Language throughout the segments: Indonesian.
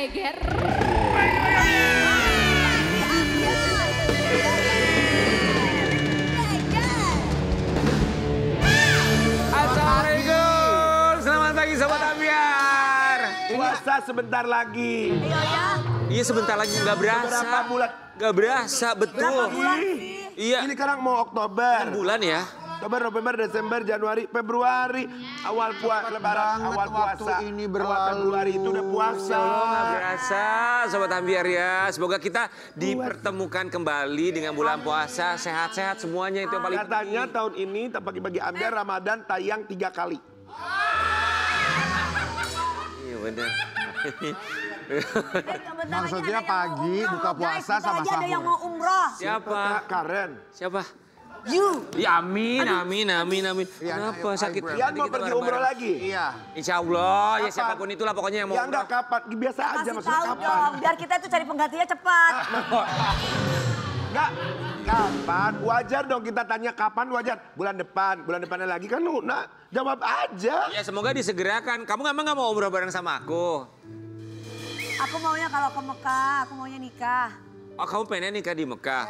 geger. Assalamualaikum, selamat pagi Sobat Ambiar. Puasa sebentar lagi. Iya ya. Iya sebentar lagi, nggak berasa. Berapa bulan? Nggak berasa, betul. Iya. Ini sekarang mau Oktober. Bulan ya? Oktober, November, Desember, Januari, Februari. Awal puasa, lebaran, awal puasa. Waktu ini Awal berlalu. Februari itu udah puasa. Nggak berasa, Sobat Ambiar ya. Semoga kita dipertemukan kembali dengan bulan puasa. Sehat-sehat semuanya, itu yang paling Katanya tahun ini bagi Ambiar Ramadan tayang 3 kali. Iya benar. Maksudnya pagi, buka puasa sama Ada yang sahur. mau umroh. Siapa? Karen. Siapa? You. Ya amin, amin. Iya, Kenapa ayo, sakit? ayo, Ian mau Kita pergi bareng-bareng. umroh lagi? Iya. Insya Allah, ya Kapan? siapapun itulah pokoknya yang mau Ya enggak umroh. kapan, biasa aja Kasih maksudnya tahu kapan. dong, biar kita itu cari penggantinya cepat. Enggak, kapan? Wajar dong kita tanya kapan wajar. Bulan depannya lagi kan nah, jawab aja. Ya semoga disegerakan. Kamu emang nggak mau umroh bareng sama aku? Aku maunya kalau ke Mekah, aku maunya nikah. Oh kamu pengen nikah di Mekah?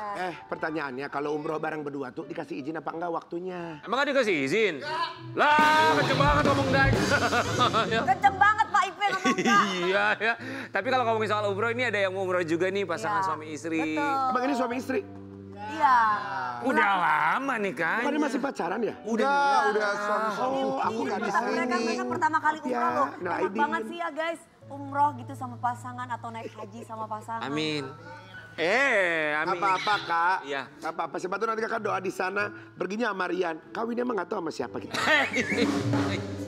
Pertanyaannya kalau umroh bareng berdua tuh dikasih izin apa enggak waktunya? Emang gak dikasih izin? Lah, kenceng banget ngomong enggak. Kenceng banget Pak Ipe ngomong enggak. Iya ya. Tapi kalau ngomongin soal umroh ini ada yang mau umroh juga nih pasangan Iya, suami istri. betul. Abang ini suami istri? Iya. Udah lama nikahnya. Bukannya masih pacaran ya? Udah suami. Oh, aku nggak di Mereka pertama kali umroh Ya, loh. nah, Enak ini. banget sih ya guys. Umroh gitu sama pasangan atau naik haji sama pasangan. Amin. Nggak Amin. apa-apa kak. Iya. Nggak apa-apa. Siapa tuh nanti kakak doa di sana. Perginya sama Rian. Kawinnya emang nggak tahu sama siapa kita.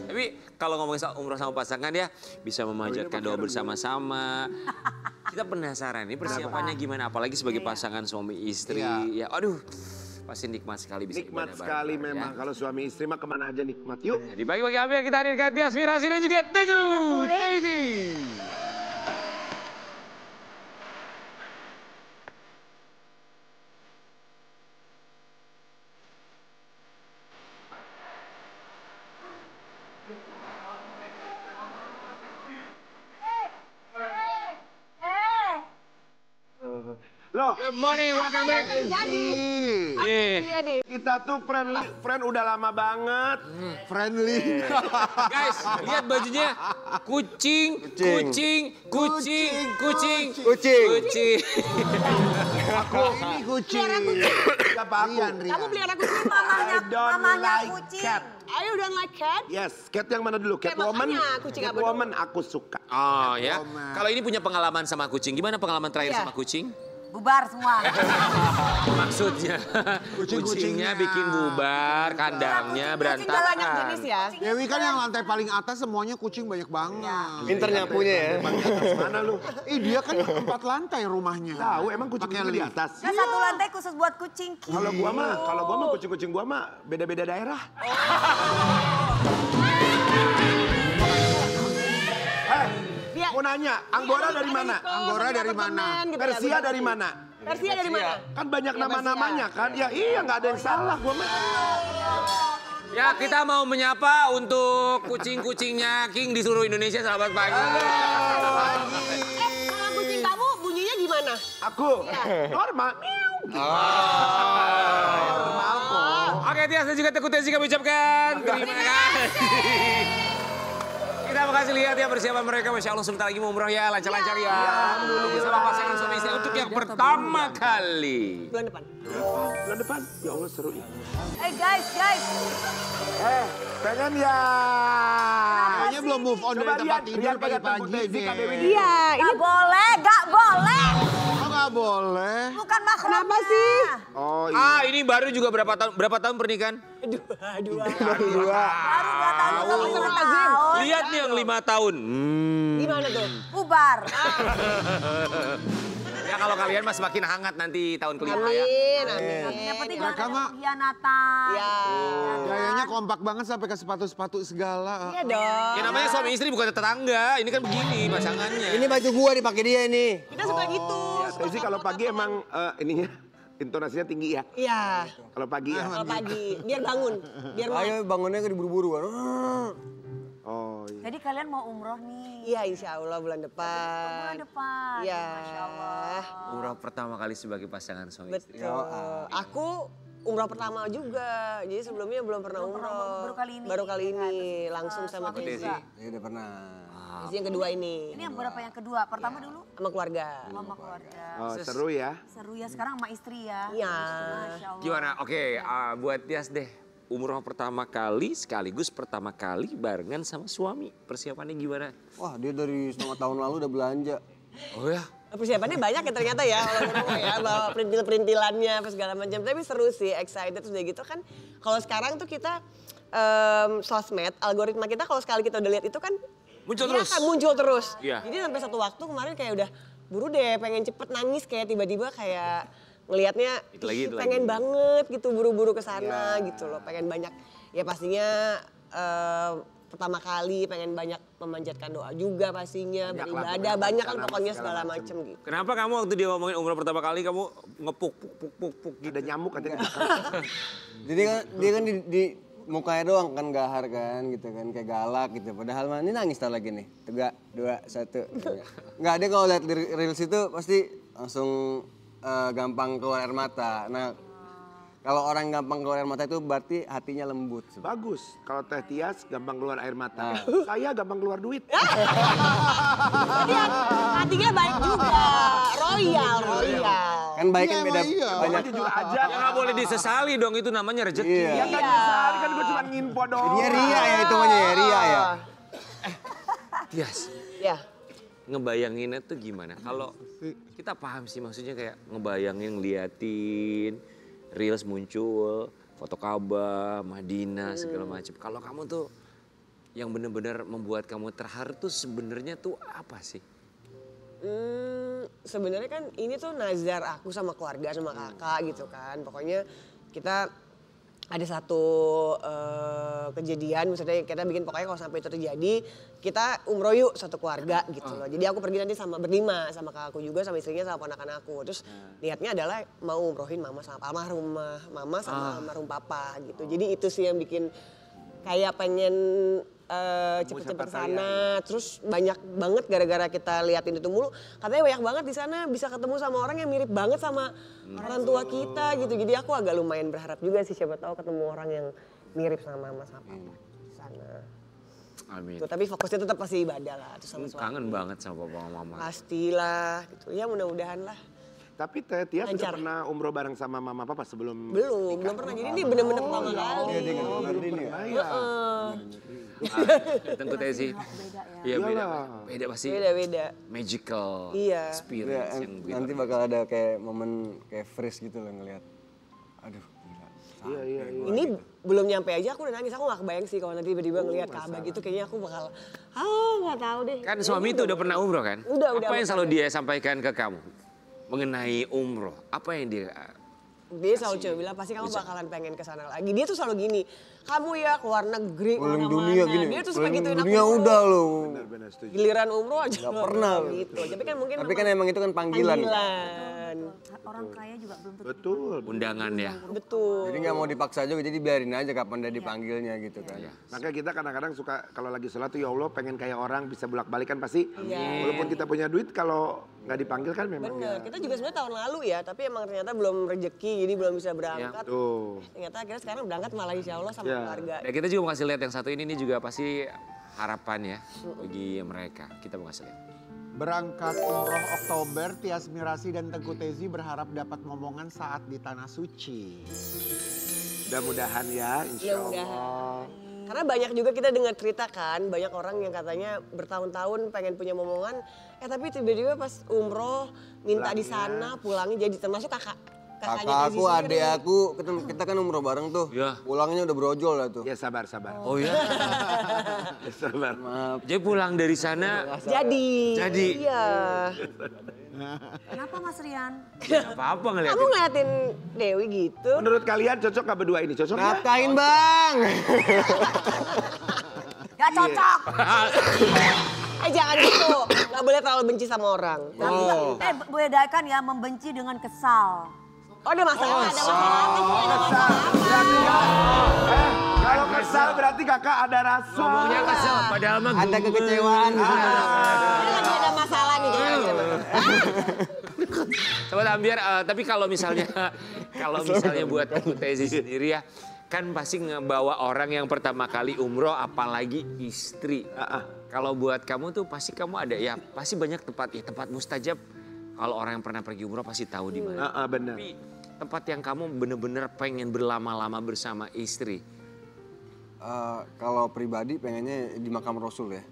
Tapi kalau ngomongin soal umroh sama pasangan ya bisa memanjatkan doa bersama-sama. Kita penasaran nih persiapannya gimana, apalagi sebagai pasangan suami istri. Ya, aduh, pasti nikmat sekali bisa Nikmat ibadah sekali bareng-bareng, memang. ya. Kalau suami istri mah kemana aja nikmat. Yuk. Di bagi-bagi apa yang kita hadirkan di aspirasi dan juga teguh. Loh, Good morning, welcome back. Iya. kita tuh friend udah lama banget. Friendly. Guys, lihat bajunya. Kucing, kucing, kucing, kucing, Kucing. kucing. Ini kucing. Siapa aku? Rian. Kamu pelihara kucing? I don't mamanya like kucing. cat. Ayo don't like cat? Yes, cat yang mana dulu? Catwoman. makanya kucing apa Catwoman aku suka. Oh ya, kalau ini punya pengalaman sama kucing, gimana pengalaman terakhir Iya. sama kucing? Bubar semua. Maksudnya, kucingnya bikin bubar, kandangnya Kucing gak banyak jenis berantakan. ya? Dewi kan yang lantai paling atas semuanya kucing banyak banget. Pinter nyapunya ya. Mana lu? Dia kan 4 lantai rumahnya. Tahu emang kucing Pakai itu di lift. atas. Kan satu lantai khusus buat kucing. Kalau gua mah kucing-kucing gua mah beda-beda daerah. Dia- Mau nanya, Anggora dari mana? Anggora dari mana? Persia dari mana? Persia dari mana? Kan banyak nama-namanya kan? Ya iya nggak ada yang salah gua mah. Ya, kita mau menyapa untuk kucing-kucingnya King di seluruh Indonesia. Selamat pagi. Kalau kucing kamu bunyinya gimana? Aku normal. Miau. Normal kok. Oke, Tias dan juga Teguh Tezi kami ucapkan terima kasih. Kita makasih lihat ya persiapan mereka. Masya Allah sebentar lagi mau umroh ya, lancar-lancar ya. Alhamdulillah. Bersama pasangan suami istri untuk yang pertama kali. Bulan depan. Bulan depan. Ya Allah seru ya. Guys. Pengen ya. Kayaknya belum move on dari Coba tempat Rian, tidur Rian pakai pagi-pagi Teguh Tezi, Kak Dewi. nih. Iya, ini Gak boleh, gak boleh. Oh nggak boleh. Bukan makhluknya. Kenapa sih? Oh iya. Ini baru juga berapa tahun pernikahan? dua. Baru 2 tahun, belum Sama 5 Tazim. tahun. Lihat nih yang 5 tahun. Gimana tuh? Bubar. Ya kalau kalian mas semakin hangat nanti tahun kelima ya. Amin. Yang penting Mereka jangan ada mah- pengkhianatan. Ya. Gayanya kompak banget sampai ke sepatu-sepatu segala. Iya dong. Ya namanya suami istri bukan tetangga. Ini kan begini pasangannya. Ini baju gua dipakai dia ini. Kita suka gitu. Tezi kalau pagi emang ininya intonasinya tinggi ya. Iya. Kalau pagi ya. Kalau pagi, biar bangun. Biar melek. Ayo bangunnya ke diburu-buru kan. Oh iya. Jadi kalian mau umroh nih. Iya insya Allah bulan depan. Bulan depan. Iya. Masya Allah. Umrah pertama kali sebagai pasangan suami istri. Betul. Aku umrah pertama juga. Jadi sebelumnya belum pernah umroh. baru kali ini. Baru kali ini langsung sama suami Tezi. juga. Ya udah pernah. Tezi yang kedua ini. Ini yang berapa yang kedua? Pertama dulu Sama keluarga. sama keluarga. Oh, seru ya. Seru ya sekarang sama istri ya. Iya. Masya Allah. Gimana? Oke, buat Tias deh. Umroh pertama kali sekaligus pertama kali barengan sama suami. Persiapannya gimana? Wah dia dari setengah tahun lalu udah belanja. Oh ya? Persiapannya banyak ya ternyata ya kalau umroh ya, bawa perintil-perintilannya apa segala macam. Tapi seru sih, excited udah gitu kan. Kalau sekarang tuh kita sosmed, algoritma kita kalau sekali kita udah lihat itu kan Muncul dia terus? akan muncul terus. Iya. Jadi sampai satu waktu kemarin kayak udah buru deh pengen cepet nangis kayak tiba-tiba kayak ngelihatnya Itu lagi, "Ih, itu pengen lagi." banget gitu buru-buru ke sana gitu loh. Pengen banyak ya pastinya pertama kali pengen banyak memanjatkan doa juga pastinya, Banyak lah, beribadah, pokoknya banyak kan rencana pokoknya segala segala macem. macem gitu. Kenapa kamu waktu dia ngomongin umroh pertama kali kamu ngepuk puk puk puk gitu? Ada nyamuk katanya. Jadi kan dia kan di mukanya doang kan gahar kan gitu kan kayak galak gitu. Padahal mah ini nangis tar lagi nih. 3, 2, 1. Enggak dia kalau lihat reels itu pasti langsung gampang keluar air mata. Nah kalau orang gampang keluar air mata itu berarti hatinya lembut. Bagus. Kalau Teh Tias gampang keluar air mata. Saya gampang keluar duit. Tapi hatinya baik juga, royal. Kan baik kan beda banyak. Jujur aja. Ya nggak boleh disesali dong, itu namanya rezeki. Iya. Ya kan bisa, kan gue cuma nginfo doang. Dia ria ya itu namanya ya, ria ya. Tias, Ya. ngebayanginnya tuh gimana? Kalau kita paham sih maksudnya kayak ngebayangin, ngeliatin, reels muncul, foto Ka'bah, Madinah segala macam. Kalau kamu tuh yang bener-bener membuat kamu terharu tuh sebenarnya tuh apa sih? Sebenarnya kan ini tuh nazar aku sama keluarga sama kakak gitu kan. Pokoknya kita ada satu kejadian, misalnya kita bikin pokoknya kalau sampai itu terjadi kita umroh yuk satu keluarga gitu loh. Jadi aku pergi nanti sama berlima sama kakakku juga sama istrinya sama ponakan aku. Terus niatnya adalah mau umrohin mama sama almarhum mama sama almarhum papa gitu. Jadi itu sih yang bikin kayak pengen cepet-cepet siapa sana. Terus banyak banget gara-gara kita liatin itu mulu. Katanya banyak banget di sana bisa ketemu sama orang yang mirip banget sama orang tua kita gitu. Jadi aku agak lumayan berharap juga sih siapa tahu ketemu orang yang mirip sama mama sama papa di sana. Amin. Tuh, tapi fokusnya tetap pasti ibadah lah. Terus sama suami. Kangen banget sama papa sama mama. Pastilah gitu. Ya mudah-mudahan lah. Tapi Teh Tias udah Lancar. pernah umroh bareng sama mama papa sebelum Belum pernah. Jadi ini bener-bener pertama kali. Dia dengan Nurdin ya. Iya. Tentu Tesi. Iya beda. Beda pasti. Beda-beda. Magical Iya. experience Ya, yang begitu. nanti bakal ada kayak momen kayak freeze gitu loh ngeliat. Aduh gila. Iya. Ini belum nyampe aja aku udah nangis. Aku gak kebayang sih kalau nanti tiba-tiba ngeliat Ka'bah gitu. Kayaknya aku bakal, gak tahu deh. Kan suami itu udah pernah umroh kan? Udah, Apa yang selalu dia sampaikan ke kamu mengenai umroh? Apa yang dia Dia selalu coba bilang pasti kamu bakalan pengen ke sana lagi. Dia tuh selalu gini, kamu ya keluar negeri Keliling kemana-mana. dunia gini. Dia tuh suka Keliling gituin aku. dunia mulu. udah loh. Benar setuju. Giliran umroh aja Gak pernah. gitu. Tapi kan mungkin Tapi kan emang itu kan panggilan. Orang kaya juga belum tentu. Betul. undangan ya? Betul. Jadi nggak mau dipaksa juga, jadi biarin aja kapan dia dipanggilnya gitu kan. Makanya kita kadang-kadang suka kalau lagi sholat tuh ya Allah pengen kayak orang bisa bolak-balik kan pasti. Walaupun kita punya duit kalau nggak dipanggil kan memang Bener, ya. kita juga sebenarnya tahun lalu ya, tapi emang ternyata belum rezeki, jadi belum bisa berangkat. Tuh. Ternyata akhirnya sekarang berangkat malah insya Allah sama Ya. keluarga. Dan kita juga mau kasih lihat yang satu ini juga pasti harapan ya bagi mereka. Kita mau kasih lihat. Berangkat umroh Oktober, Tias Mirasih dan Tengku Tezi berharap dapat momongan saat di Tanah Suci. Mudah-mudahan ya insya Mudah-mudahan. Allah. Karena banyak juga kita dengar cerita kan, banyak orang yang katanya bertahun-tahun pengen punya momongan, tapi tiba-tiba pas umroh minta di sana pulangnya jadi termasuk kakaknya Kakak Tezi aku, sendiri. adek aku, kita kan umroh bareng tuh. Iya. Pulangnya udah brojol lah tuh. Ya sabar. Oh ya? Sabar. Jadi pulang dari sana Jadi. Iya. Kenapa Mas Rian? nggak apa-apa Kamu ngeliatin. ngeliatin Dewi gitu. Menurut kalian cocok nggak berdua ini? Cocok nggak? Nafkain bang. Gak cocok. Jangan gitu, nggak boleh terlalu benci sama orang. Bedakan ya membenci dengan kesal. Oh ada masalah, ada masalah. Kalau kesal berarti kakak ada rasa. Ngomongnya kesel, padahal mah Ada kekecewaan di sana. Ini lagi ada masalah nih kayaknya. Sobat Ambiar, tapi kalau misalnya buat Teguh Tezi sendiri ya, kan pasti ngebawa orang yang pertama kali umroh, apalagi istri. Kalau buat kamu tuh pasti kamu ada ya, pasti banyak tempat mustajab. Kalau orang yang pernah pergi umroh pasti tahu di mana. Benar. Tapi tempat yang kamu bener-bener pengen berlama-lama bersama istri. Kalau pribadi pengennya di makam Rasul ya.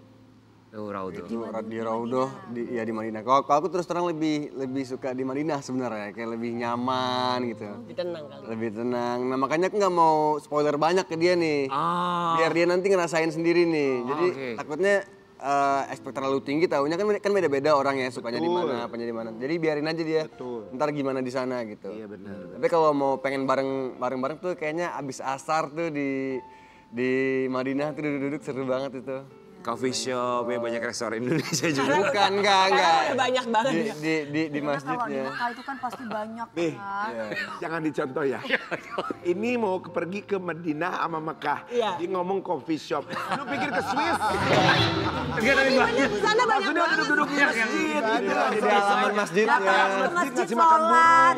Raudoh. Di Raudoh, di Madinah. Kalau aku terus terang lebih suka di Madinah sebenarnya, kayak lebih nyaman gitu. Lebih tenang kali. Lebih tenang. Nah makanya aku nggak mau spoiler banyak ke dia nih. Biar dia nanti ngerasain sendiri nih. Jadi takutnya ekspek terlalu tinggi, tahunya kan beda-beda orang ya, sukanya di mana, apanya di mana. Jadi biarin aja dia. Ntar gimana di sana gitu. Iya benar. Tapi kalau mau pengen bareng tuh kayaknya abis asar tuh di Madinah tuh duduk-duduk seru banget itu. Coffee shop, ya banyak restoran Indonesia juga. Bukan, enggak. Banyak banget. Di Kalau di masjidnya. Mekah itu kan pasti banyak Nih, kan. jangan dicontoh ya. Ini mau pergi ke Madinah sama Mekah. Iya. Dia ngomong coffee shop. Lu pikir ke Swiss? Di sana banyak Maksudnya banget. duduk-duduk di masjid gitu. Di halaman masjidnya. Ke masjid ngasih makan sholat.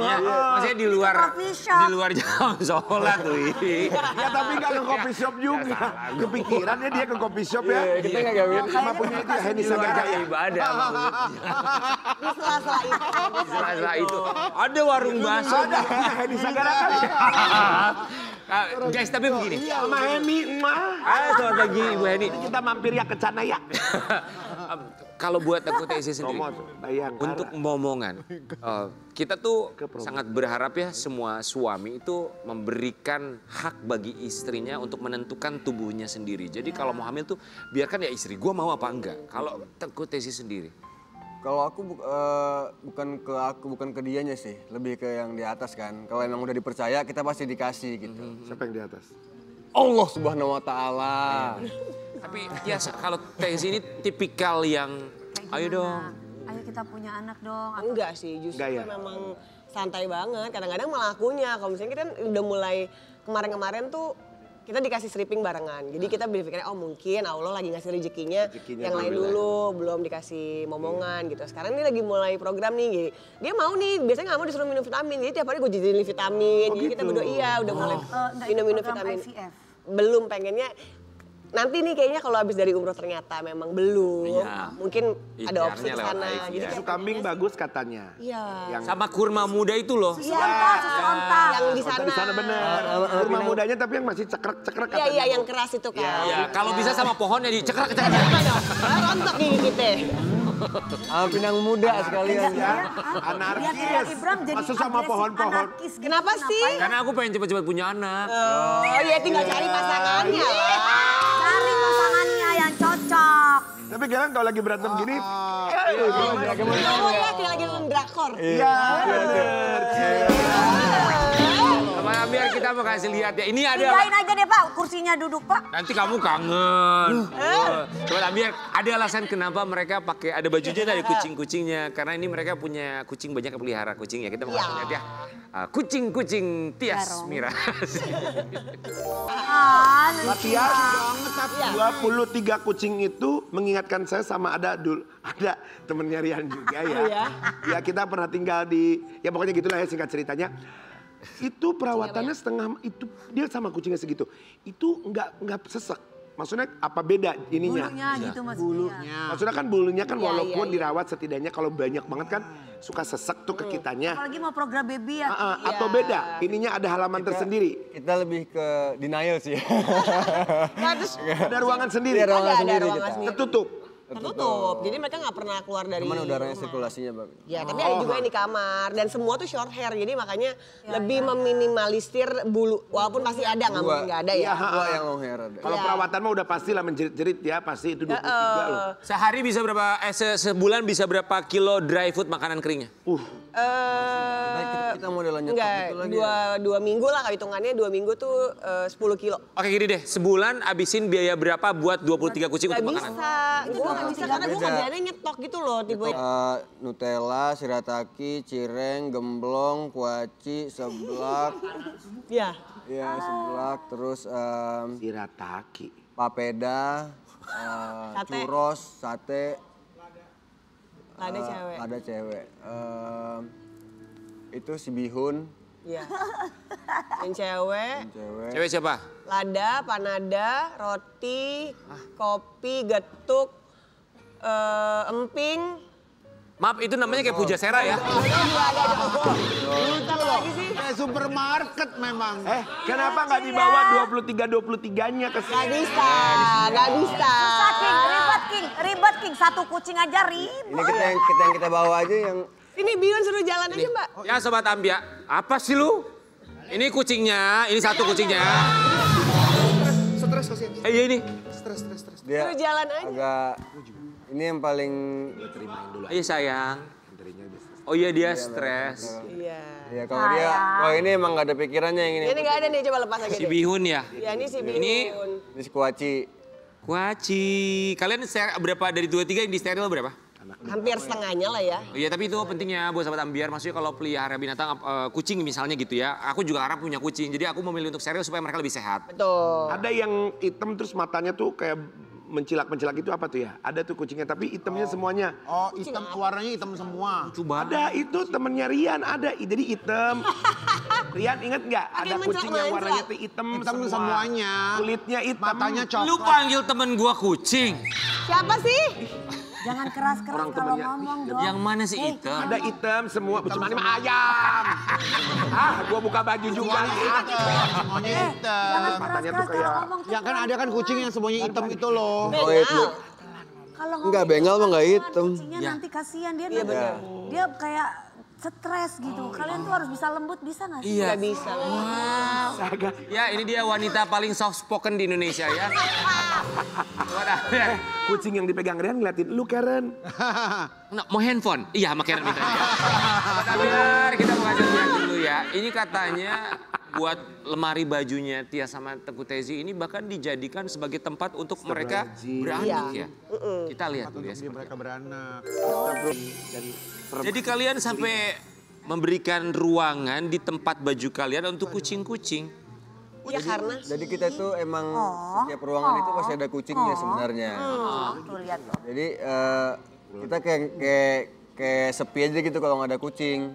Maksudnya di luar Coffee shop. jam sholat tuh. Ya tapi nggak ke coffee shop juga. Kepikirannya dia ke coffee shop ya. Kita nggak gawin. Sama punya itu ya, Heni Di luar Sagara jam ya. ibadah. Di sela-sela itu. Setelah itu ada warung bakso. Ada Heni Sagara kan. Guys, tapi begini. Sama Heni, Selamat pagi Ibu Heni. kita mampir ya ke sana ya. Kalau buat Teguh Tezi sendiri, Bayangkara. untuk momongan, kita tuh sangat berharap ya semua suami itu memberikan hak bagi istrinya untuk menentukan tubuhnya sendiri. Jadi kalau mau hamil tuh biarkan ya istri, gue mau apa enggak. Kalau Teguh Tezi sendiri. Kalau aku bukan ke dianya sih, lebih ke yang di atas kan. Kalau emang udah dipercaya kita pasti dikasih gitu. Siapa yang di atas? Allah Subhanahu wa taala. Tapi ya kalau Tezi ini tipikal yang ayo dong. Ayo kita punya anak dong. Enggak sih, justru Enggak ya? memang santai banget. Kadang-kadang malah akunya. Kalau misalnya kita udah mulai kemarin-kemarin tuh kita dikasih stripping barengan. Jadi kita berpikirnya oh mungkin Allah lagi ngasih rezekinya yang lain dulu, belum dikasih momongan gitu. Sekarang ini lagi mulai program nih. Jadi dia mau nih, biasanya nggak mau disuruh minum vitamin. Jadi tiap hari gue jajanin vitamin. Jadi kita berdua udah mulai minum-minum vitamin. IVF. Belum, pengennya nanti nih kayaknya kalau habis dari umroh ternyata memang belum. Iya. Mungkin ada opsi Ikhtiarnya ke lewat sana. IVF. Jadi Susu kayak kambing bagus katanya. iya. Sama kurma muda itu loh. Susu onta. Yang di Oh, sana. di sana bener. Rumah mudanya tapi yang masih cekrek-cekrek Iya, katanya. iya yang keras itu kan. Ya, kalau bisa sama pohonnya dicekrek. Rontok gigi kita. Pinang muda sekalian. Ya, Lihat anarkis. Ibram jadi Masuk sama agresif, pohon-pohon. anarkis gitu. Kenapa sih? Karena aku pengen cepat-cepat punya anak. Oh iya tinggal cari pasangannya lah. Cari pasangannya yang cocok. Tapi kalian kalau lagi berantem gini, Oh iya kayak lagi nonton drakor. iya bener. Sama biar kita mau kasih lihat ya. Ini ada. Pindahin aja deh Pak, kursinya duduk Pak. Nanti kamu kangen. Coba Amir, ada alasan kenapa mereka pakai ada bajunya dari kucing-kucingnya. Karena ini mereka punya kucing, banyak yang pelihara kucing ya. Kita mau kasih lihat ya. Kucing-kucing Tias Miras. Latihan banget tapi 23 kucing itu mengingatkan saya sama ada temennya Rian juga ya. Ya kita pernah tinggal di, ya pokoknya gitulah ya singkat ceritanya. Itu perawatannya setengah, itu dia sama kucingnya segitu. Itu nggak sesek. Maksudnya apa beda ininya? Bulunya gitu maksudnya. Maksudnya kan bulunya kan Iya, walaupun iya. dirawat setidaknya kalau banyak banget kan suka sesek tuh ke kitanya. Apalagi mau program baby ya. Atau beda, ininya ada halaman tersendiri. Kita lebih ke denial sih. Nah, terus Ada ruangan sendiri. Ada ruangan ada sendiri ruangan kita. sendiri. Tertutup. Tertutup. Jadi mereka nggak pernah keluar dari Cuman udaranya rumah. sirkulasinya bagus. Ya, tapi ada juga yang di kamar dan semua tuh short hair. Jadi makanya lebih meminimalisir bulu. Walaupun pasti ada, nggak mungkin nggak ada ya. Dua yang long hair ada. Kalau perawatan mah udah pasti lah menjerit-jerit ya, pasti itu 23 loh. Sehari bisa berapa, sebulan bisa berapa kilo dry food makanan keringnya? sehat yang modelan nyetok Enggak, itu lagi. Ya? dua minggu lah hitungannya 2 minggu tuh 10 kilo. Oke gini deh, sebulan abisin biaya berapa buat 23 kucing Gak untuk bisa, makanan? gue gak bisa karena gue kerjaannya nyetok gitu loh. Tipe Nutella, shirataki, cireng, gemblong, kuaci, seblak. ya. Ya, seblak, terus Shirataki. papeda, Sate. churros, sate. Ada cewek. Ada cewek. Itu si bihun, Iya. Yang cewek, cewek. Cewek siapa? lada, panada, roti, kopi, getuk, emping. Maaf itu namanya kayak Puja Sera ya. Bentar lagi sih. Kayak supermarket memang. Kenapa nggak dibawa 23-23-nya ke Gak sini? bisa, gak bisa. Susah King, ribet King. Satu kucing aja ribet. Ini kita bawa aja yang Ini Bihun suruh jalan aja mbak. Ya Sobat Ambia, apa sih lu? Ini kucingnya, ini satu kucingnya. Stres kasihan. Iya ini. Stres. dia Suruh jalan aja. agak ini yang paling Iya sayang. Oh iya dia stres. Iya. ya kalau ini emang nggak ada pikirannya yang ini. Ini gak ada nih, coba lepas lagi Si deh. Bihun ya. Ya ini si Bihun. Ini si kuaci. Kuaci. Kalian berapa dari 23 yang di steril berapa? Hampir setengahnya lah ya. Oh iya tapi itu pentingnya buat Sobat Ambiar. Maksudnya kalau pelihara binatang kucing misalnya gitu ya. Aku juga harap punya kucing. Jadi aku memilih untuk steril supaya mereka lebih sehat. Betul. Ada yang hitam terus matanya tuh kayak mencilak-mencilak itu apa tuh ya? Ada tuh kucingnya tapi hitamnya semuanya. Oh, hitam, warnanya hitam semua. Ada itu temennya Rian ada, jadi hitam. Rian inget nggak? Ada yang kucing yang mencela-mencela. warnanya tuh hitam, Hitam semuanya. Kulitnya hitam. Matanya coklat. Lu panggil temen gua kucing. Siapa sih? Jangan keras-keras Orang kalau temennya. ngomong dong. Yang mana sih hitam? Ada hitam semua, cuma ini mah ayam. Gua buka baju juga. Semuanya hitam. Jangan Matanya tuh keras-keras kalau kayak- ngomong. Ya kan ada kan kucing yang semuanya hitam itu loh. Oh itu. Kalau Enggak, bengal mah nggak hitam. Kucingnya Ya. nanti kasihan dia. Iya, benar. Dia kayak stres gitu. Kalian tuh harus bisa lembut, bisa nggak sih? Iya. Gak bisa. Ya ini dia wanita paling soft spoken di Indonesia ya. Sobat Ambiar. Kucing yang dipegang Rian ngeliatin, lu Karen. Nah, mau handphone? Iya, sama Karen minta. Sobat Ambiar, kita mau kasih lihat dulu ya. Ini katanya buat lemari bajunya Tia sama Tengku Tezi ini bahkan dijadikan sebagai tempat untuk mereka beranak ya. Kita lihat dulu ya. Jadi mereka beranak. Jadi kalian sampai memberikan ruangan di tempat baju kalian untuk kucing-kucing. Ya karena. Jadi kita tuh emang setiap ruangan itu pasti ada kucingnya sebenarnya. Tuh lihat loh. Jadi kita kayak sepi aja gitu kalau nggak ada kucing.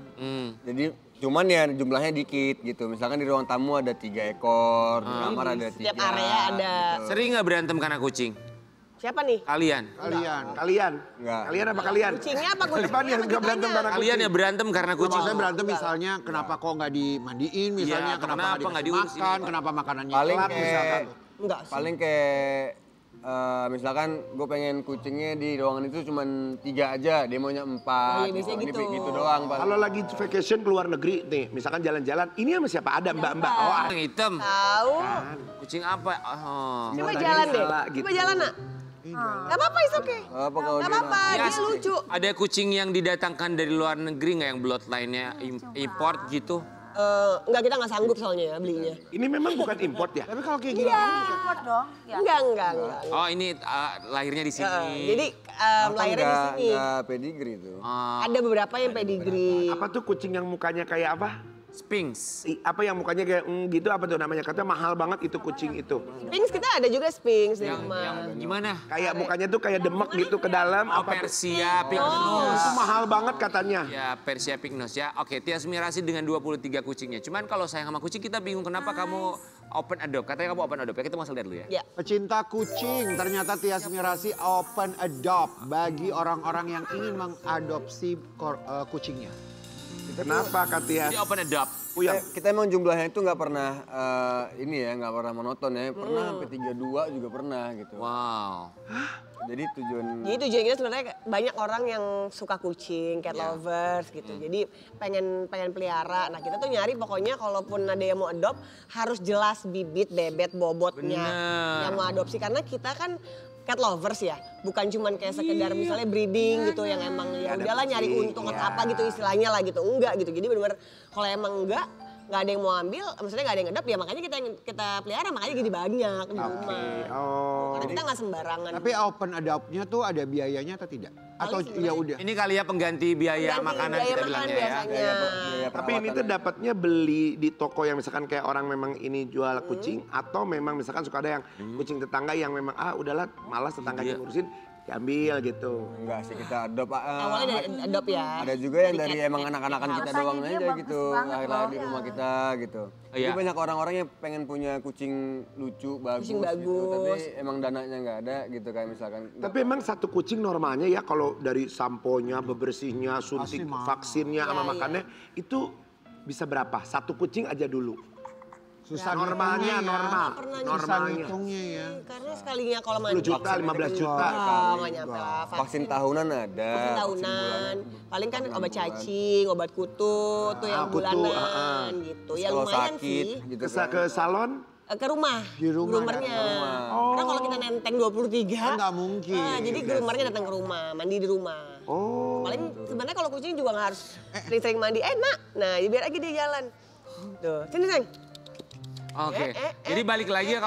Jadi cuman ya jumlahnya dikit gitu. Misalkan di ruang tamu ada 3 ekor, di kamar ada 3. Setiap area ada. Sering nggak berantem karena kucing? Siapa nih? Kalian? Kalian? Enggak. Kalian apa kalian? Kucingnya apa kucingnya? Depan yang nggak berantem karena Kalian ya berantem karena kucing? Maksudnya berantem misalnya kenapa kok nggak dimandiin misalnya, Iya, kenapa kenapa nggak nggak dikasih diurus makan, ini? kenapa makanannya Paling telat misalkan. kayak Enggak sih. paling kayak misalkan gue pengen kucingnya di ruangan itu cuma 3 aja, dia maunya 4. Oh, iya, biasanya Ini gitu. gitu doang paling. Kalau lagi vacation keluar negeri nih, misalkan jalan-jalan, ini sama siapa? Ada mbak-mbak. Oh, Yang hitam. Tahu. Kucing apa? Oh. Coba Matanya jalan deh. salah gitu. Coba jalan nak. Gak apa-apa, is okay. Apa kalau Gak dia apa-apa, Ya, dia lucu. Ada kucing yang didatangkan dari luar negeri nggak yang bloodline-nya import gitu? Enggak, kita nggak sanggup soalnya ya belinya. ini memang bukan import ya? Tapi kalau kayak gini, Import dong. Ya. Enggak. Oh ini lahirnya di sini. Jadi lahirnya di sini. Enggak pedigree itu. Ada beberapa yang pedigree. Apa tuh kucing yang mukanya kayak apa? Sphinx. Apa yang mukanya kayak gitu apa tuh namanya? Katanya mahal banget itu kucing itu. Sphinx kita ada juga Sphinx di Yang rumah. gimana? Kayak mukanya tuh kayak demek gitu ke dalam. Oh, Apa tuh? Persia Pycnus. Itu mahal banget katanya. Ya, Persia Pycnus ya. Oke, Tias Mirasi dengan 23 kucingnya. Cuman kalau sayang sama kucing kita bingung kenapa kamu open adopt. Katanya kamu open adopt ya. Kita mau lihat dulu ya. Ya. pecinta kucing ternyata Tias Mirasi open adopt bagi orang-orang yang ingin mengadopsi kucingnya. Kenapa Kak Tias? Jadi open adopt. Puyang. Kita emang jumlahnya itu nggak pernah nggak pernah monoton ya. Pernah sampai 32 juga pernah gitu. Wow. Jadi tujuan Jadi tujuan kita sebenarnya banyak orang yang suka kucing, cat lovers gitu. Jadi pengen pelihara. Nah kita tuh nyari pokoknya kalaupun ada yang mau adopt harus jelas bibit, bebet, bobotnya Bener. yang mau adopsi. Karena kita kan cat lovers ya, bukan cuman kayak sekedar misalnya breeding gitu yang emang ya udahlah nyari untung atau apa gitu istilahnya lah gitu, enggak gitu. Jadi benar-benar kalau emang nggak ada yang mau ambil, maksudnya nggak ada yang ngedap ya makanya kita pelihara makanya jadi banyak di rumah. Karena kita nggak sembarangan. Tapi open adopt-nya tuh ada biayanya atau tidak? Atau ya udah? Ini kali ya pengganti biaya makanan kita bilangnya ya. Biaya Tapi ini tuh dapatnya beli di toko yang misalkan kayak orang memang ini jual kucing atau memang misalkan suka ada yang kucing tetangga yang memang udahlah malas tetangganya ngurusin diambil gitu. Enggak sih kita adopt. Awalnya dari adopt ya. Ada juga yang dari emang anak-anakan kita Rasanya doang dia aja bagus gitu. banget Lahir-lahir loh. di rumah kita gitu. Iya. Jadi banyak orang-orang yang pengen punya kucing lucu, bagus, Kucing gitu. bagus. Tapi emang dananya nggak ada gitu kayak misalkan. Tapi emang satu kucing normalnya ya kalau dari samponya, bebersihnya, suntik vaksinnya sama makannya itu bisa berapa? Satu kucing aja dulu. Susah Normalnya ngitungnya ya. normal. Pernah Susah Normalnya. ngitungnya ya. Karena sekalinya kalau mandi 10 juta, 15 juta. nggak nyampe lah. Vaksin tahunan ada. Vaksin tahunan. Paling kan obat cacing, obat kutu, tuh yang kutu, bulanan gitu. Ya Kalau lumayan sakit sih. gitu Ke salon Ke rumah, Di rumah, groomernya. Karena kalau kita nenteng 23, Kan nggak mungkin. jadi groomernya datang ke rumah, mandi di rumah. Paling sebenarnya kalau kucing juga nggak harus sering-sering mandi, nak. Nah, ya biar aja dia jalan. Tuh, sini sayang. Oke. Jadi balik lagi ya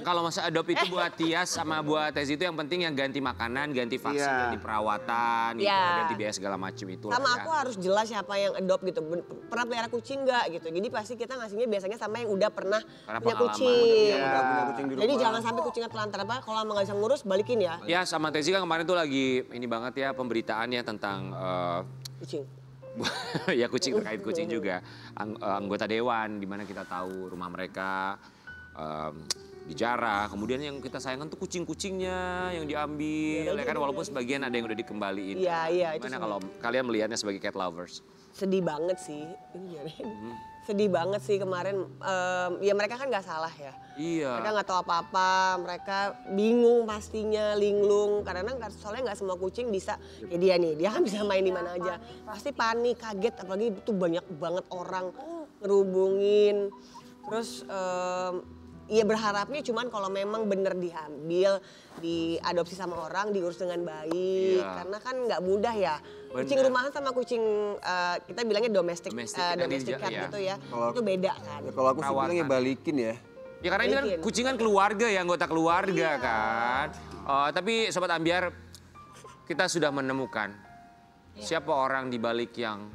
kalau masa adopt itu buat Tias sama buat Tezi itu yang penting yang ganti makanan, ganti vaksin, Iya. ganti perawatan, gitu, Iya. ganti biaya segala macam itu. Sama lah ya. aku harus jelas siapa yang adopt gitu. Pernah pelihara kucing nggak gitu. Jadi pasti kita ngasihnya biasanya sama yang udah pernah Karena punya pengalaman. kucing. udah punya kucing di rumah. Jadi jangan sampai kucingnya telantar apa. Kalau emang nggak bisa ngurus balikin ya. Ya sama Tezi kan kemarin tuh lagi ini banget ya pemberitaannya tentang Kucing. ya kucing terkait kucing juga anggota dewan di mana kita tahu rumah mereka dijarah, kemudian yang kita sayangkan tuh kucing-kucingnya yang diambil, ya kan walaupun sebagian ada yang udah dikembaliin. Iya, itu Gimana kalau kalian melihatnya sebagai cat lovers? Sedih banget sih. Ini biarin. Sedih banget sih kemarin. Ya mereka kan nggak salah ya. Iya. Mereka nggak tahu apa-apa, mereka bingung pastinya, linglung. Karena soalnya nggak semua kucing bisa, ya dia nih, dia kan bisa main di mana aja. Pasti panik, kaget, apalagi itu banyak banget orang ngerubungin. Terus ya berharapnya cuman kalau memang bener diambil, diadopsi sama orang, diurus dengan baik. Iya. Karena kan nggak mudah ya. Kucing Bener. rumahan sama kucing kita bilangnya domestic cat iya. gitu ya. Itu beda kan. Ya, kalau aku sih bilangnya balikin ya. Ya karena ini kan Balikin. kucing kan keluarga ya, anggota keluarga kan. Tapi Sobat Ambiar, kita sudah menemukan siapa orang di balik yang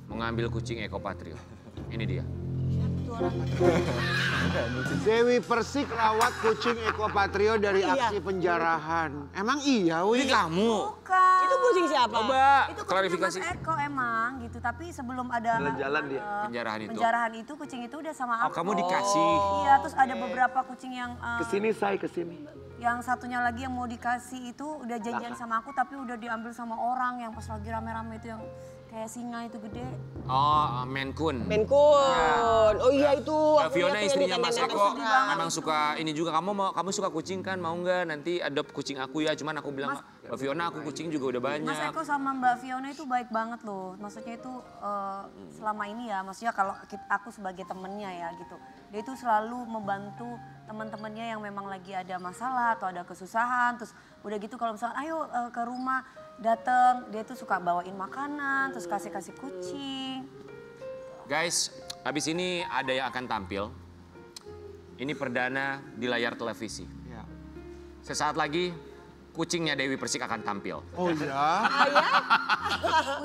mengambil kucing Eko Patrio. Ini dia. Dewi Persik rawat kucing Eko Patrio dari aksi penjarahan. Emang iya, Ini Wi? kamu. Bukan. Itu kucing siapa? Coba Itu kucingnya klarifikasi. Mas Eko emang gitu, tapi sebelum ada Jalan-jalan dia. Penjarahan itu. penjarahan itu kucing itu udah sama Oh, aku. kamu dikasih. Iya, terus ada beberapa kucing yang Kesini say, kesini. yang satunya lagi yang mau dikasih itu udah janjian sama aku tapi udah diambil sama orang yang pas lagi rame-rame itu yang kayak singa itu gede. Oh, Maine Coon. Maine Coon. Oh iya itu. Mbak aku Fiona lihat tuh istrinya yang Mas nenek-nenek Eko suka. memang suka ini juga. Kamu suka kucing kan, mau nggak nanti adopt kucing aku ya? Cuman aku bilang Mbak Fiona aku kucing juga udah banyak. Mas Eko sama Mbak Fiona itu baik banget loh. Maksudnya itu selama ini ya, maksudnya kalau aku sebagai temennya ya gitu. Dia itu selalu membantu teman-temannya yang memang lagi ada masalah atau ada kesusahan. Terus udah gitu kalau misalnya ayo ke rumah dateng, dia tuh suka bawain makanan, terus kasih kucing. Guys, habis ini ada yang akan tampil. Ini perdana di layar televisi. Sesaat lagi kucingnya Dewi Persik akan tampil. Oh iya?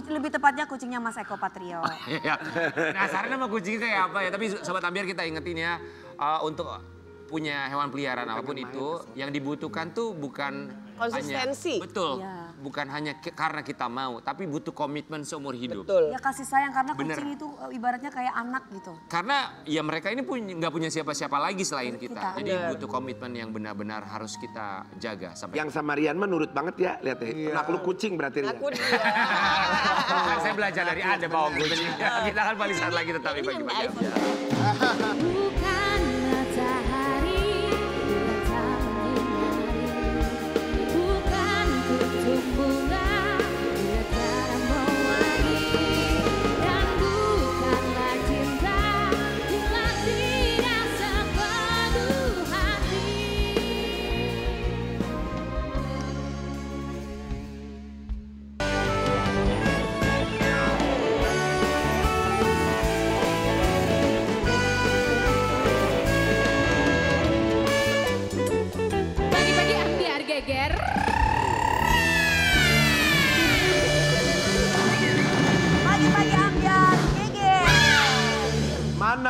Lebih tepatnya kucingnya Mas Eko Patrio. Ya. Penasaran sama kucingnya kayak apa ya? Tapi Sobat Ambiar kita ingetin ya, untuk punya hewan peliharaan apapun itu, yang dibutuhkan tuh bukan Konsistensi. hanya, betul, Iya. bukan hanya karena kita mau, tapi butuh komitmen seumur hidup. Betul. Ya kasih sayang karena Bener. kucing itu ibaratnya kayak anak gitu. Karena ya mereka ini nggak punya siapa-siapa lagi selain kita. Jadi Bener. butuh komitmen yang benar-benar harus kita jaga sampai. Yang sama Rian mah nurut banget ya, lihat deh. Nakluk kucing berarti Rian. Aku dia. Kan saya belajar dari Anda Pak Ogun. Kita akan balik saat lagi tetap di pagi-pagi. Bukan matahari datang menyinari, bukan tutup bunga datang mewangi, dan bukanlah cinta bila tidak sepenuh hati.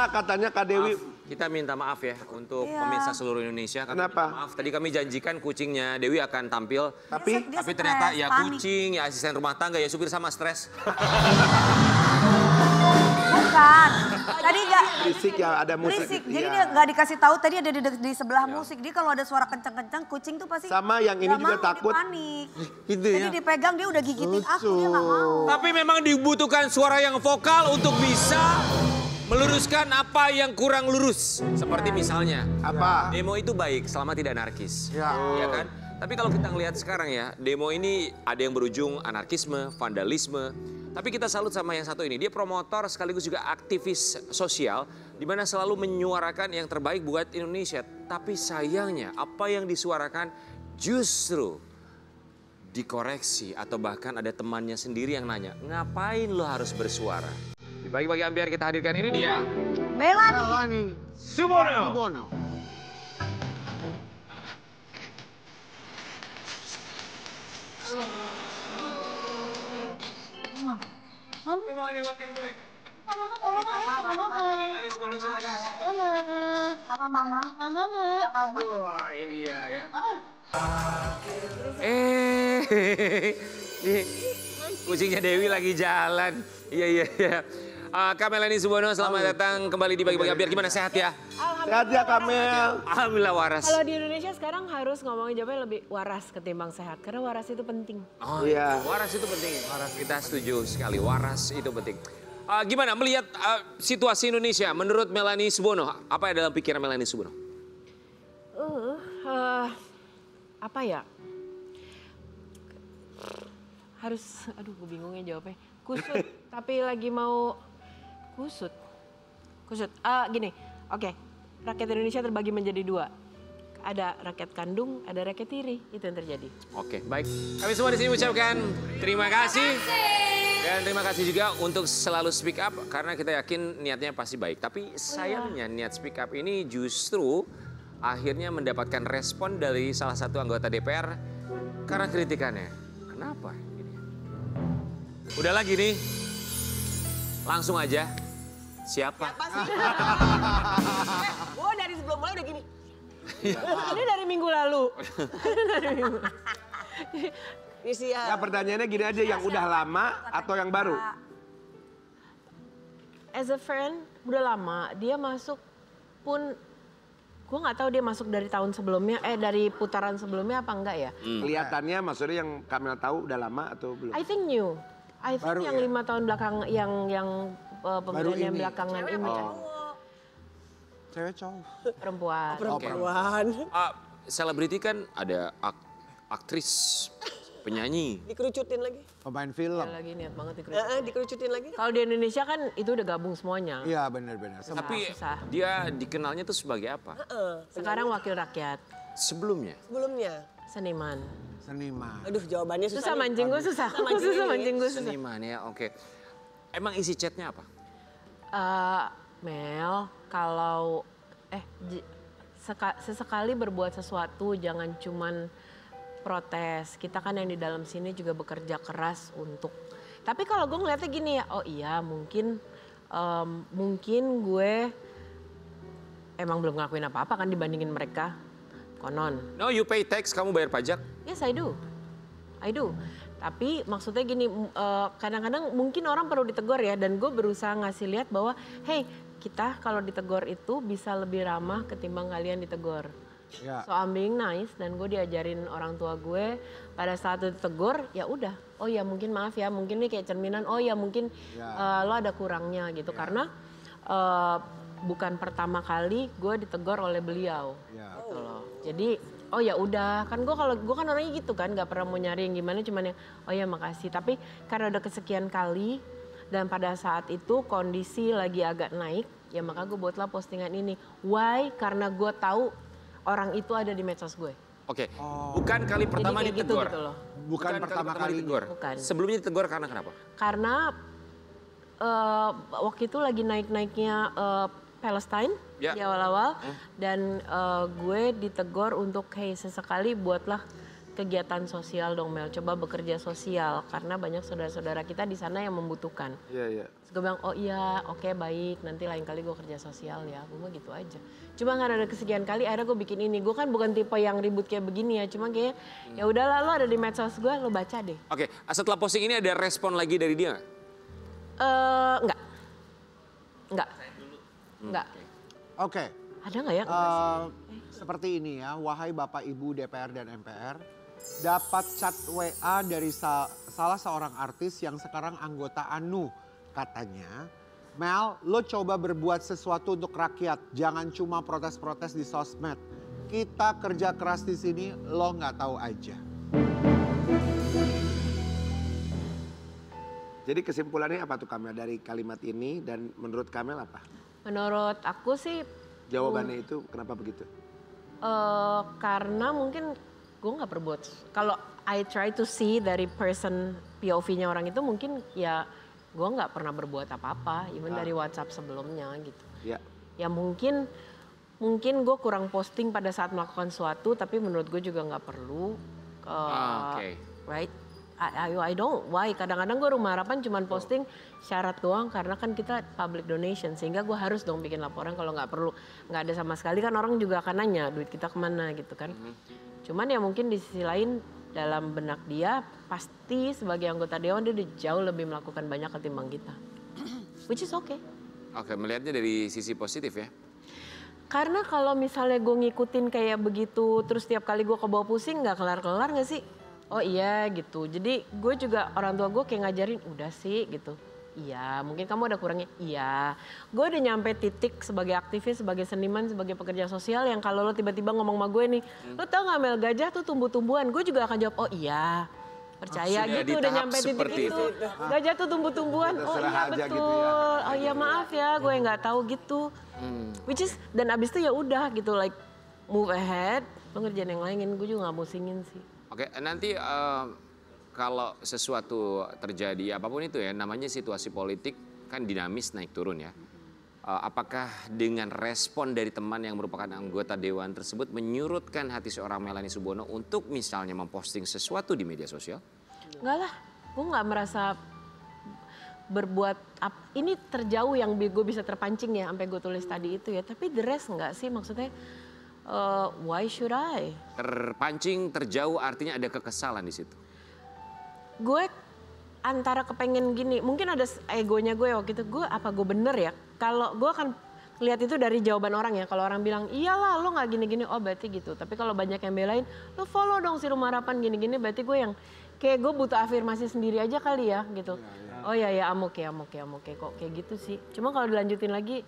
Gimana katanya Kak Dewi? Kita minta maaf ya untuk pemirsa seluruh Indonesia. Kami Kenapa? minta maaf, tadi kami janjikan kucingnya Dewi akan tampil. Tapi Dia Tapi stres, ternyata ya panik. kucing, ya asisten rumah tangga, ya supir sama stres. Bukan. Tadi nggak berisik ya, ada musik. berisik. Jadi Iya. dia nggak dikasih tahu tadi ada di sebelah musik. Dia kalau ada suara kencang-kencang kucing tuh pasti Sama yang ini nggak juga mau, takut. dia panik. Gitu Jadi ya. dipegang dia udah gigitin aku, dia nggak mau. Tapi memang dibutuhkan suara yang vokal untuk bisa meluruskan apa yang kurang lurus. Seperti misalnya, Apa? demo itu baik selama tidak anarkis. Ya. Ya kan? Tapi kalau kita ngelihat sekarang ya, demo ini ada yang berujung anarkisme, vandalisme. Tapi kita salut sama yang satu ini. Dia promotor sekaligus juga aktivis sosial, di mana selalu menyuarakan yang terbaik buat Indonesia. Tapi sayangnya apa yang disuarakan justru dikoreksi atau bahkan ada temannya sendiri yang nanya, ngapain lo harus bersuara? Di Bagi-Bagi Ambiar kita hadirkan ini dia. Melani Subono. Subono. Nih, kucingnya Dewi lagi jalan. Iya. Kak Melani Subono, selamat datang kembali di Bagi-Bagi Ambiar. Gimana, sehat ya? Sehat ya Kamel. Alhamdulillah waras. Kalau di Indonesia sekarang harus ngomongin jawabnya lebih waras ketimbang sehat. Karena waras itu penting. Oh Iya. waras itu penting. Waras kita setuju sekali. Waras itu penting. Gimana melihat situasi Indonesia menurut Melani Subono? Apa yang dalam pikiran Melani Subono? Apa ya? Harus, aduh gue bingungnya jawabnya. Kusut, tapi lagi mau kusut. Gini, oke. Rakyat Indonesia terbagi menjadi dua. Ada rakyat kandung, ada rakyat tiri. Itu yang terjadi. Oke, baik. Kami semua di sini ucapkan terima kasih. Dan terima kasih juga untuk selalu speak up karena kita yakin niatnya pasti baik. Tapi sayangnya niat speak up ini justru akhirnya mendapatkan respon dari salah satu anggota DPR karena kritikannya. Kenapa? Udah lagi nih, langsung aja. Siapa? Apa sih? Gue dari sebelum mulai udah gini. Ini dari minggu lalu. Ini sih Ya ya. pertanyaannya gini aja, yang udah lama atau yang baru? As a friend, udah lama. Dia masuk pun, gue nggak tahu dia masuk dari tahun sebelumnya, dari putaran sebelumnya apa enggak ya. Kelihatannya maksudnya yang Kamel tahu udah lama atau belum? I think new. I think Baru yang ya? 5 tahun belakang, yang pemilihan yang ini. belakangan ini Cewek cowok. perempuan. Perempuan. Selebriti kan ada aktris, penyanyi. Dikerucutin lagi. Pemain film. Dia lagi niat banget dikerucut. Dikerucutin lagi. Kalau di Indonesia kan itu udah gabung semuanya. Iya benar-benar. Tapi susah. dia dikenalnya tuh sebagai apa? Sekarang wakil rakyat, Sebelumnya? Sebelumnya. seniman. Seniman. Aduh jawabannya susah. Susah nih. mancing gue susah. mancing Susah ini. mancing gue susah. Seniman ya, oke. Emang isi chatnya apa? Mel, kalau sesekali berbuat sesuatu jangan cuman protes. Kita kan yang di dalam sini juga bekerja keras untuk. Tapi kalau gue ngeliatnya gini ya, oh iya mungkin gue emang belum ngelakuin apa-apa kan dibandingin mereka. Konon. No, you pay tax, kamu bayar pajak. Yes, I do. Tapi maksudnya gini, kadang-kadang mungkin orang perlu ditegur ya. Dan gue berusaha ngasih lihat bahwa, hey kita kalau ditegur itu bisa lebih ramah ketimbang kalian ditegur. Ya. So I'm being nice dan gue diajarin orang tua gue pada saat ditegur ya udah. Oh ya mungkin maaf ya, mungkin nih kayak cerminan. Oh ya mungkin lo ada kurangnya gitu. Karena bukan pertama kali gue ditegur oleh beliau. Ya. Gitu loh. Jadi oh ya udah, kan gue kan orangnya gitu kan, nggak pernah mau nyari yang gimana, cuman yang oh ya makasih. Tapi karena udah kesekian kali dan pada saat itu kondisi lagi agak naik, ya maka gue buatlah postingan ini. Why? Karena gue tahu orang itu ada di medsos gue. Oke, bukan kali pertama kayak gitu ditegur. gitu loh. Bukan pertama kali ditegur. Bukan. Sebelumnya ditegur karena kenapa? Karena waktu itu lagi naik-naiknya Palestine Ya. di awal-awal dan gue ditegur untuk hey sesekali buatlah kegiatan sosial dong Mel, coba bekerja sosial karena banyak saudara-saudara kita di sana yang membutuhkan. Iya, iya. Terus gue bilang, oh iya, oke baik, nanti lain kali gue kerja sosial ya, gue mah gitu aja. Cuma karena ada kesekian kali, akhirnya gue bikin ini. Gue kan bukan tipe yang ribut kayak begini ya, cuma kayak ya udahlah lo ada di medsos gue, lo baca deh. Oke, setelah posting ini ada respon lagi dari dia nggak? Enggak. Enggak. Oke. Ada nggak ya? Seperti ini ya, wahai Bapak Ibu DPR dan MPR, dapat chat WA dari salah seorang artis yang sekarang anggota ANU. Katanya, Mel, lo coba berbuat sesuatu untuk rakyat, jangan cuma protes-protes di sosmed. Kita kerja keras di sini, lo nggak tahu aja. Jadi kesimpulannya apa tuh Kamel dari kalimat ini dan menurut Kamel apa? Menurut aku sih Jawabannya itu kenapa begitu? karena mungkin gue nggak berbuat. Kalau I try to see dari person POV-nya orang itu mungkin ya gue nggak pernah berbuat apa-apa, even dari WhatsApp sebelumnya gitu. Ya. Ya mungkin gue kurang posting pada saat melakukan sesuatu, tapi menurut gue juga nggak perlu. Right? I don't, why? Kadang-kadang gue Rumah Harapan cuman posting syarat doang karena kan kita public donation. Sehingga gue harus dong bikin laporan kalau nggak perlu. Nggak ada sama sekali kan orang juga akan nanya duit kita kemana gitu kan. Cuman ya mungkin di sisi lain dalam benak dia pasti sebagai anggota Dewan dia udah jauh lebih melakukan banyak ketimbang kita. Which is okay. Oke, melihatnya dari sisi positif ya? Karena kalau misalnya gue ngikutin kayak begitu terus tiap kali gue kebawa pusing nggak kelar-kelar nggak sih? Oh iya gitu, jadi gue juga orang tua gue kayak ngajarin udah sih gitu. Iya, mungkin kamu ada kurangnya. Iya, gue udah nyampe titik sebagai aktivis, sebagai seniman, sebagai pekerja sosial yang kalau lo tiba-tiba ngomong sama gue nih, lo tau gak Mel, gajah tuh tumbuh-tumbuhan. Gue juga akan jawab, oh iya, percaya Sudah gitu di udah tahap nyampe titik seperti itu. Gajah tuh tumbuh-tumbuhan, oh iya aja betul. gitu ya. Oh iya maaf ya, gue nggak tahu gitu. Which is, dan abis itu ya udah gitu, like move ahead, lo ngerjain yang lain, gue juga gak musingin sih. Oke, nanti kalau sesuatu terjadi apapun itu ya, namanya situasi politik kan dinamis naik turun ya. Apakah dengan respon dari teman yang merupakan anggota dewan tersebut menyurutkan hati seorang Melanie Subono untuk misalnya memposting sesuatu di media sosial? Enggak lah, gue nggak merasa berbuat ini terjauh yang gue bisa terpancing ya sampai gue tulis tadi itu ya. Tapi the rest enggak sih maksudnya. Why should I? Terpancing, terjauh artinya ada kekesalan di situ. Gue antara kepengen gini, mungkin ada egonya gue waktu itu, gue bener ya? Kalau gue akan lihat itu dari jawaban orang ya. Kalau orang bilang, iyalah lo gak gini-gini, oh berarti gitu. Tapi kalau banyak yang belain, lo follow dong si Rumah Harapan gini-gini, berarti gue yang kayak gue butuh afirmasi sendiri aja kali ya gitu. Oh ya I'm okay kok kayak gitu sih. Cuma kalau dilanjutin lagi,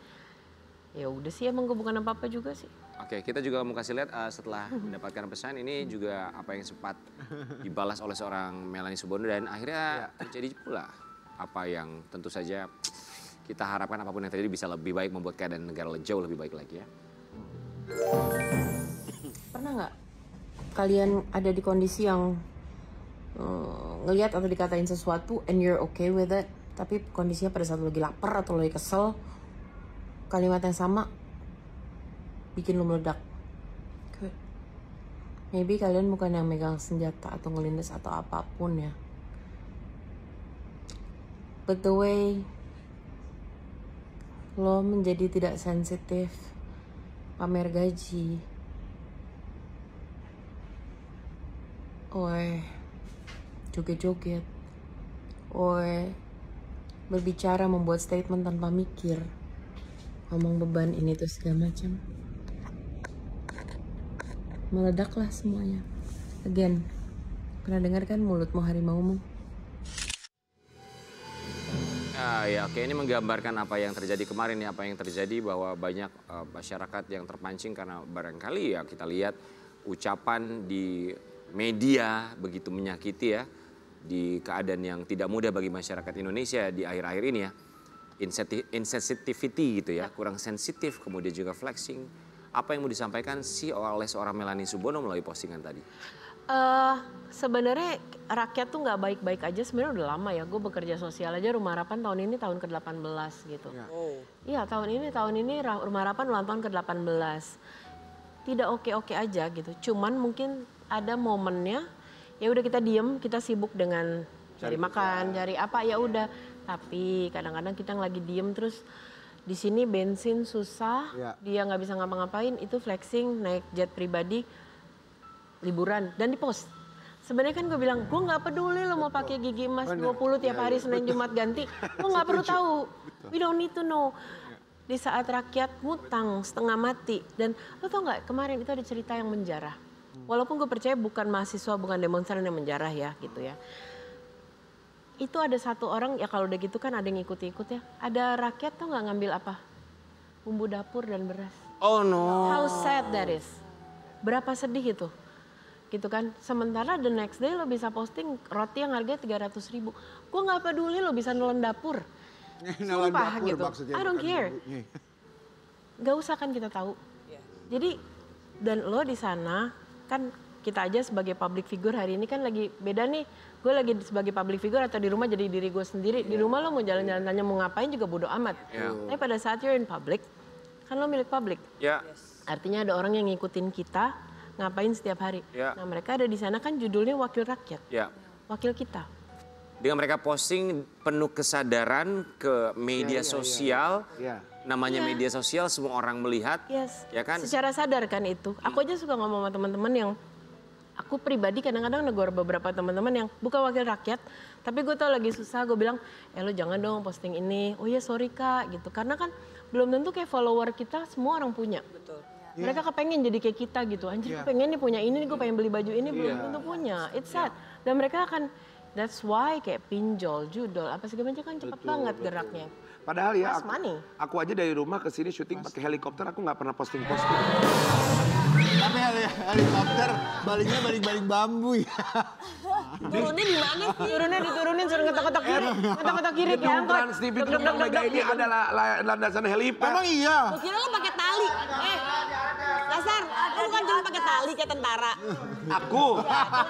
ya udah sih emang gue bukan apa-apa juga sih. Oke, kita juga mau kasih lihat setelah mendapatkan pesan ini juga apa yang sempat dibalas oleh seorang Melanie Subono dan akhirnya terjadi pula apa yang tentu saja kita harapkan apapun yang terjadi bisa lebih baik membuat keadaan negara jauh lebih baik lagi ya. Pernah nggak kalian ada di kondisi yang ngelihat atau dikatain sesuatu and you're okay with it, tapi kondisinya pada saat lagi lapar atau lagi kesel, kalimat yang sama bikin lo meledak. Maybe kalian bukan yang megang senjata atau ngelindas atau apapun ya. But the way lo menjadi tidak sensitif, pamer gaji, or joget-joget, or berbicara membuat statement tanpa mikir, ngomong beban ini tuh segala macam, meledaklah semuanya. Again, pernah dengar kan mulutmu harimaumu? Ya oke, ini menggambarkan apa yang terjadi kemarin ya, apa yang terjadi bahwa banyak masyarakat yang terpancing karena barangkali ya kita lihat ucapan di media begitu menyakiti ya, di keadaan yang tidak mudah bagi masyarakat Indonesia di akhir-akhir ini ya. Insensitivity gitu ya, kurang sensitif, kemudian juga flexing. Apa yang mau disampaikan sih oleh seorang Melanie Subono melalui postingan tadi? Sebenarnya rakyat tuh nggak baik-baik aja sebenarnya udah lama ya. Gue bekerja sosial aja Rumah Harapan tahun ini tahun ke-18 gitu. Iya tahun ini Rumah Harapan ulang tahun ke-18. Tidak oke-oke aja gitu. Cuman mungkin ada momennya ya udah kita diem, kita sibuk dengan cari makan, cari apa ya udah. Tapi kadang-kadang kita lagi diem terus di sini bensin susah, dia nggak bisa ngapa-ngapain, itu flexing naik jet pribadi, liburan dan dipost. Sebenarnya kan gue bilang, gue nggak peduli lo mau pakai gigi emas 20 tiap hari Senin Jumat ganti, lo nggak perlu tahu. We don't need to know. Di saat rakyat ngutang setengah mati dan lo tau nggak kemarin itu ada cerita yang menjarah. Walaupun gue percaya bukan mahasiswa, bukan demonstran yang menjarah ya gitu ya. Itu ada satu orang ya kalau udah gitu kan ada yang ikut-ikut ya. Ada rakyat tuh nggak ngambil apa? Bumbu dapur dan beras. Oh no. How sad that is. Berapa sedih itu. Gitu kan. Sementara the next day lo bisa posting roti yang harganya 300.000. Gue nggak peduli lo bisa nelen dapur. Sumpah gitu. I don't care. Gak usah kan kita tahu. Jadi dan lo di sana kan kita aja sebagai public figure hari ini kan lagi beda nih. Gue lagi sebagai public figure atau di rumah jadi diri gue sendiri. Di rumah lo mau jalan-jalan tanya mau ngapain juga bodo amat. Tapi pada saat you're in public, kan lo milik public. Artinya ada orang yang ngikutin kita ngapain setiap hari. Nah mereka ada di sana kan judulnya wakil rakyat. Wakil kita. Dengan mereka posting penuh kesadaran ke media sosial. Namanya media sosial semua orang melihat. Ya kan? Secara sadar kan itu. Aku aja suka ngomong sama teman-teman yang aku pribadi kadang-kadang negor beberapa teman-teman yang bukan wakil rakyat, tapi gue tau lagi susah, gue bilang, lo jangan dong posting ini. Oh iya sorry kak, gitu. Karena kan belum tentu kayak follower kita semua orang punya. Betul. Mereka kepengen jadi kayak kita gitu. Anjir gue pengen nih punya ini, gue pengen beli baju ini, belum tentu punya. It's sad. Dan mereka akan, that's why kayak pinjol, judol, apa segala macam kan cepat banget geraknya. Padahal ya, aku aja dari rumah ke sini syuting pakai helikopter, aku nggak pernah posting-posting. Tapi helikopter baliknya balik-balik bambu ya. Turunnya di mana sih? Turunnya diturunin suruh ngetok-ngetok kiri, ngetok-ngetok kiri kayak angkot. Trans TV Trans Mega ini ada landasan helipad. Emang iya. Gue kira lo pakai tali. Dasar, lu kan cuma pakai tali kayak tentara. Aku.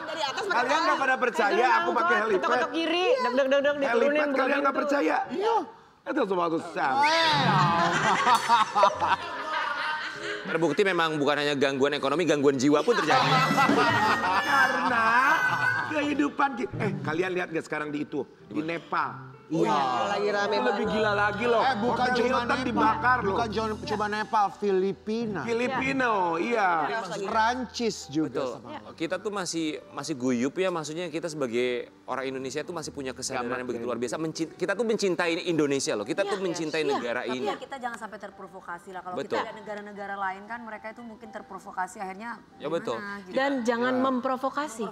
Dari atas pakai Kalian nggak pada percaya aku pakai helipad. Ngetok-ngetok kiri, deg-deg-deg diturunin. Helipad kalian nggak percaya? Iya. Itu sesuatu sama. Terbukti memang bukan hanya gangguan ekonomi, gangguan jiwa pun terjadi. Karena kehidupan kalian lihat nggak sekarang di Nepal. Lagi rame banget. Lebih gila lagi loh. Bukan Hotel cuma Hilton Nepal. dibakar loh. Bukan cuma Nepal, Filipina. Filipino, iya. Prancis juga. Kita tuh masih guyup ya, maksudnya kita sebagai orang Indonesia tuh masih punya kesadaran yang begitu luar biasa. Kita tuh mencintai Indonesia loh, kita tuh mencintai negara ini. Tapi ya kita jangan sampai terprovokasi lah. Kalau kita ada negara-negara lain kan mereka itu mungkin terprovokasi akhirnya betul. Gitu. Dan jangan memprovokasi.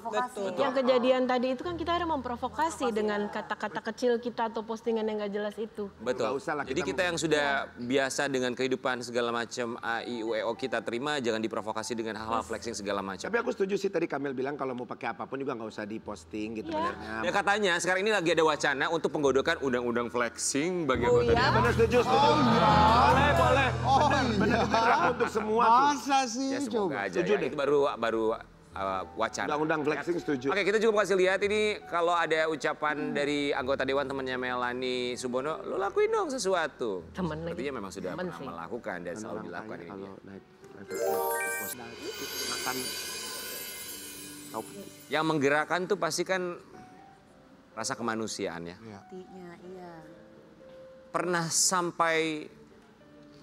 Yang kejadian tadi itu kan kita ada memprovokasi dengan kata-kata kecil kita atau postingan yang gak jelas itu. Betul. Jadi kita yang sudah biasa dengan kehidupan segala macam AIUEO kita terima, jangan diprovokasi dengan hal-hal flexing segala macam. Tapi aku setuju sih tadi Kamil bilang kalau mau pakai apapun juga nggak usah diposting gitu benernya. Ya katanya sekarang ini lagi ada wacana untuk penggodokan undang-undang flexing bagi anggota DPR. Benar setuju. Boleh. Benar aku untuk semua tuh. Masa sih? Ya semoga aja Setuju ya. deh. Itu baru wacana. Undang-undang flexing setuju. Oke, kita juga mau kasih lihat ini kalau ada ucapan dari anggota dewan temannya Melani Subono, lo lakuin dong sesuatu. Temen lagi. Sepertinya memang sudah Temen pernah sih. melakukan dan selalu dilakukan ini. Kalau naik makan Yang menggerakkan tuh pasti kan rasa kemanusiaan ya. Artinya, iya. Pernah sampai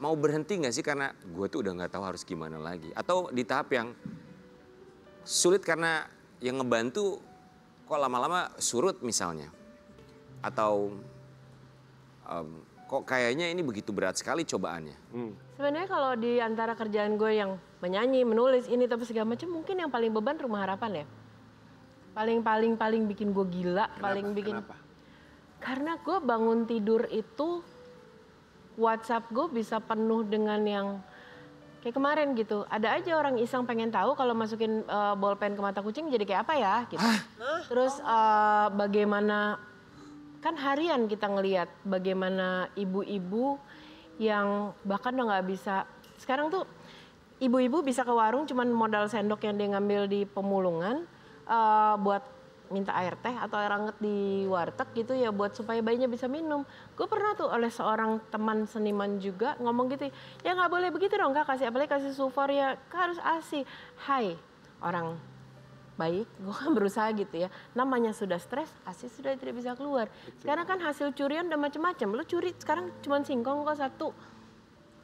mau berhenti nggak sih karena gue tuh udah nggak tahu harus gimana lagi? Atau di tahap yang sulit karena yang ngebantu kok lama-lama surut misalnya? Atau kok kayaknya ini begitu berat sekali cobaannya? Sebenarnya kalau di antara kerjaan gue yang menyanyi, menulis, ini tapi segala macam mungkin yang paling beban Rumah Harapan ya. Paling bikin gue gila, Kenapa? Karena gue bangun tidur itu WhatsApp gue bisa penuh dengan yang kayak kemarin gitu. Ada aja orang iseng pengen tahu kalau masukin bolpen ke mata kucing jadi kayak apa ya gitu. Terus bagaimana kan harian kita ngelihat bagaimana ibu-ibu yang bahkan udah nggak bisa. Sekarang tuh ibu-ibu bisa ke warung cuman modal sendok yang dia ngambil di pemulungan buat minta air teh atau air hangat di warteg gitu ya buat supaya bayinya bisa minum. Gue pernah tuh oleh seorang teman seniman juga ngomong gitu, ya nggak boleh begitu dong kak, apalagi kasih sufor ya, kak harus ASI. Hai orang baik, gue kan berusaha gitu ya. Namanya sudah stres, hasil sudah tidak bisa keluar. Sekarang kan hasil curian udah macam-macam. Lu curi sekarang cuma singkong kok satu.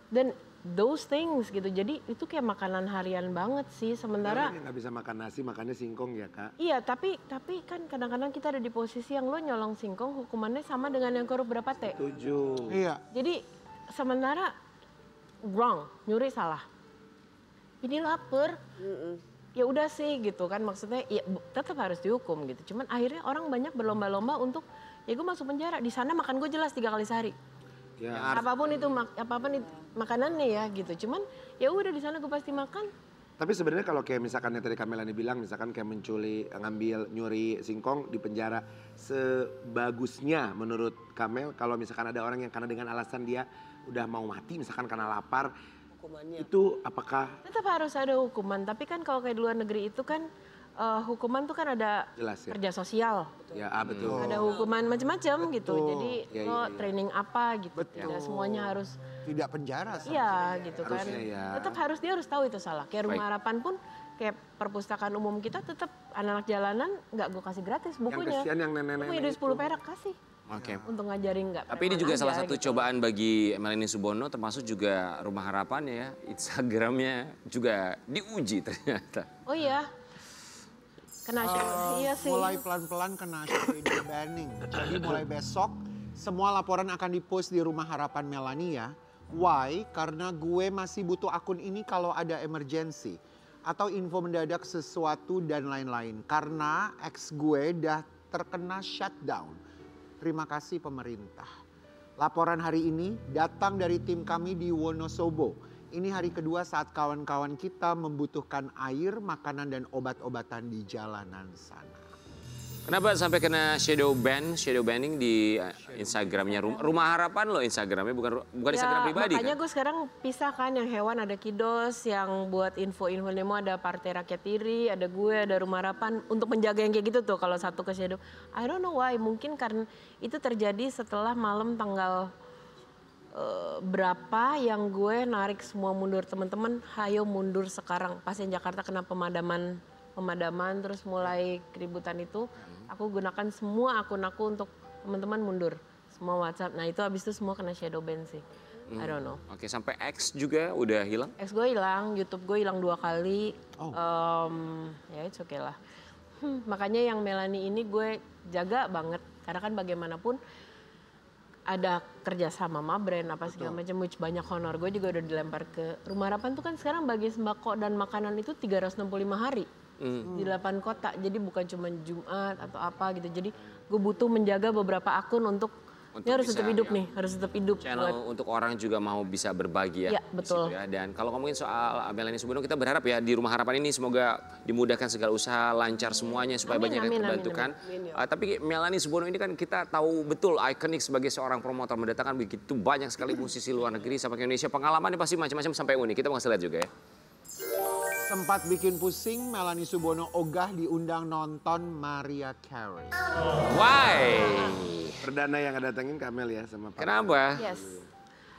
Dan those things gitu. Jadi itu kayak makanan harian banget sih. Sementara Nggak bisa makan nasi, makannya singkong ya Kak. iya, tapi kan kadang-kadang kita ada di posisi yang lo nyolong singkong hukumannya sama dengan yang korup berapa teh. 7. Iya. Jadi sementara wrong, nyuri salah. Ini lapar. Ya udah sih gitu kan, maksudnya ya tetap harus dihukum gitu. Cuman akhirnya orang banyak berlomba-lomba untuk ya gue masuk penjara. Di sana makan gue jelas 3 kali sehari. Ya, Apapun itu makanannya ya gitu. Cuman ya udah di sana gue pasti makan. tapi sebenarnya kalau kayak misalkan yang tadi Kamelani bilang, misalkan kayak menculik, ngambil, nyuri singkong di penjara, sebagusnya menurut Kamel kalau misalkan ada orang yang karena dengan alasan dia udah mau mati, misalkan karena lapar, Hukumannya. itu apakah Tetap harus ada hukuman. Tapi kan kalau kayak di luar negeri itu kan hukuman tuh kan ada jelas ya? kerja sosial. Ya, betul. Ada hukuman macam-macam gitu. Betul. Jadi Ya, lo ya. training apa gitu. Betul. Tidak semuanya harus Tidak penjara. iya gitu kan. Harusnya ya. Tetap dia harus tahu itu salah. Kayak Rumah Harapan pun kayak perpustakaan umum kita tetap anak-anak jalanan nggak gue kasih gratis bukunya. kasihan yang nenek-nenek Bukunya duit 10 itu. perak kasih. Oke. Untuk ngajarin nggak. Tapi ini juga preman salah aja satu gitu. cobaan bagi Melanie Subono, termasuk juga Rumah Harapan ya. Instagramnya juga diuji ternyata. Oh iya. Kena iya sih. Mulai pelan-pelan kena shadow banning. Jadi mulai besok semua laporan akan dipost di Rumah Harapan Melanie ya. Why? Karena gue masih butuh akun ini kalau ada emergency. Atau info mendadak sesuatu dan lain-lain. Karena ex gue dah terkena shutdown. Terima kasih pemerintah. Laporan hari ini datang dari tim kami di Wonosobo. Ini hari kedua saat kawan-kawan kita membutuhkan air, makanan, dan obat-obatan di jalanan sana. Kenapa sampai kena shadow banning di Instagramnya Rumah Harapan lo Instagramnya bukan Instagram pribadi makanya kan? gue sekarang pisahkan yang hewan ada Kidos, yang buat info-info Nemo ada Partai Rakyat Iri, ada gue, ada Rumah Harapan untuk menjaga yang kayak gitu tuh kalau satu ke shadow. I don't know why, mungkin karena itu terjadi setelah malam tanggal berapa yang gue narik semua mundur teman-teman, hayo mundur sekarang. Pas yang Jakarta kena pemadaman terus mulai keributan itu, aku gunakan semua akun aku untuk teman-teman mundur. Semua WhatsApp. Nah itu habis itu semua kena shadow ban sih. I don't know. Oke, sampai X juga udah hilang? X gue hilang, YouTube gue hilang 2 kali. Oh. Ya it's okay lah. Makanya yang Melanie ini gue jaga banget. Karena kan bagaimanapun ada kerja sama brand apa segala macam, which banyak honor. Gue juga udah dilempar ke Rumah Harapan tuh kan sekarang bagi sembako dan makanan itu 365 hari. Di 8 kota, jadi bukan cuma Jumat atau apa gitu. Jadi gue butuh menjaga beberapa akun untuk ini harus bisa, tetap hidup ya. nih, harus tetap hidup. Channel untuk orang juga mau bisa berbagi ya. Iya, di betul. situ ya. Dan kalau ngomongin soal Melanie Subono, kita berharap ya di Rumah Harapan ini semoga dimudahkan segala usaha, lancar semuanya supaya Amin, banyak yang amin, terbantu amin, kan. Tapi Melanie Subono ini kan kita tahu betul ikonik sebagai seorang promotor, mendatangkan begitu banyak sekali musisi luar negeri sampai ke Indonesia. Pengalamannya pasti macam-macam sampai unik. Kita mau lihat juga ya. Sempat bikin pusing, Melanie Subono ogah diundang nonton Mariah Carey. Why? Perdana yang ada datengin Kamel ya sama Pak. Kenapa? Yes.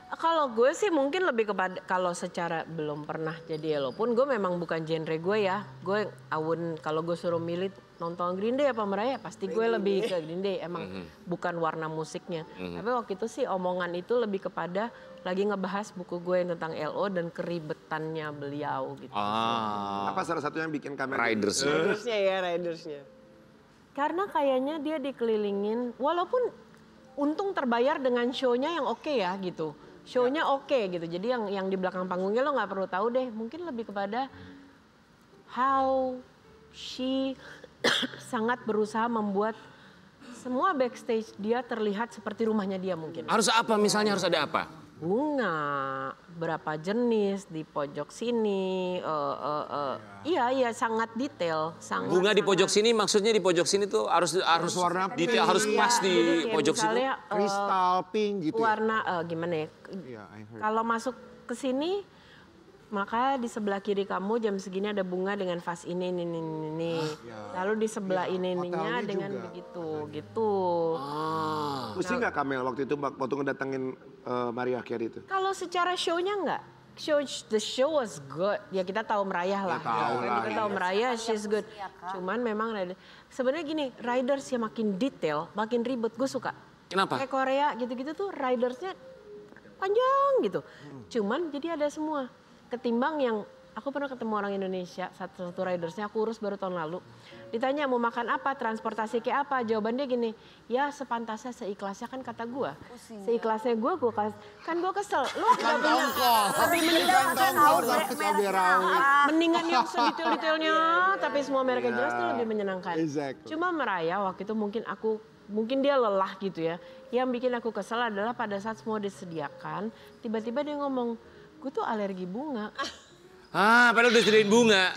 Kalau gue sih mungkin lebih kepada kalau secara belum pernah jadi walaupun gue memang bukan genre gue ya. Gue kalau gue suruh milih nonton Green Day apa Mariah pasti gue lebih ke Green Day. Emang bukan warna musiknya. Tapi waktu itu sih omongan itu lebih kepada lagi ngebahas buku gue yang tentang LO dan keribetannya beliau gitu. Apa salah satu yang bikin Kamel? Riders. Ridersnya. Karena kayaknya dia dikelilingin, walaupun untung terbayar dengan show-nya yang oke ya gitu. Show-nya oke gitu, jadi yang di belakang panggungnya lo nggak perlu tahu deh. Mungkin lebih kepada how she sangat berusaha membuat semua backstage dia terlihat seperti rumahnya dia mungkin. Harus apa misalnya, harus ada apa? Bunga, berapa jenis di pojok sini, iya sangat detail. Bunga di pojok sini, maksudnya di pojok sini tuh harus warna detail, pink. harus pas Jadi di kayak pojok sini. misalnya, Kristal pink gitu ya? warna gimana ya? Iya, I heard. Kalau masuk ke sini, maka di sebelah kiri kamu jam segini ada bunga dengan vas ini. Lalu di sebelah ininya hotelnya dengan juga. begitu, gitu. Pusing nggak Kamel waktu itu waktu ngedatengin Mariah Carey itu? Kalau secara show-nya enggak. the show was good. Ya kita tahu Merayah lah. Kita tahu Merayah, she's good. Cuman memang sebenarnya gini, riders yang makin detail, makin ribet. Gue suka. Kenapa? Kayak Korea gitu-gitu tuh ridersnya panjang gitu. Cuman jadi ada semua. Ketimbang yang aku pernah ketemu orang Indonesia, satu ridersnya aku urus baru tahun lalu. Ditanya mau makan apa, transportasi kayak apa, jawaban dia gini, ya sepantasnya seikhlasnya kan kata gue. Seikhlasnya gue kasih, kan gue kesel. Lu tidak punya, lebih mendingan yang sedetail-detailnya, tapi semua mereknya jelas tuh lebih menyenangkan. Cuma Merayah waktu itu mungkin dia lelah gitu ya. Yang bikin aku kesel adalah pada saat semua disediakan, tiba-tiba dia ngomong, gue tuh alergi bunga. Padahal udah sediain bunga.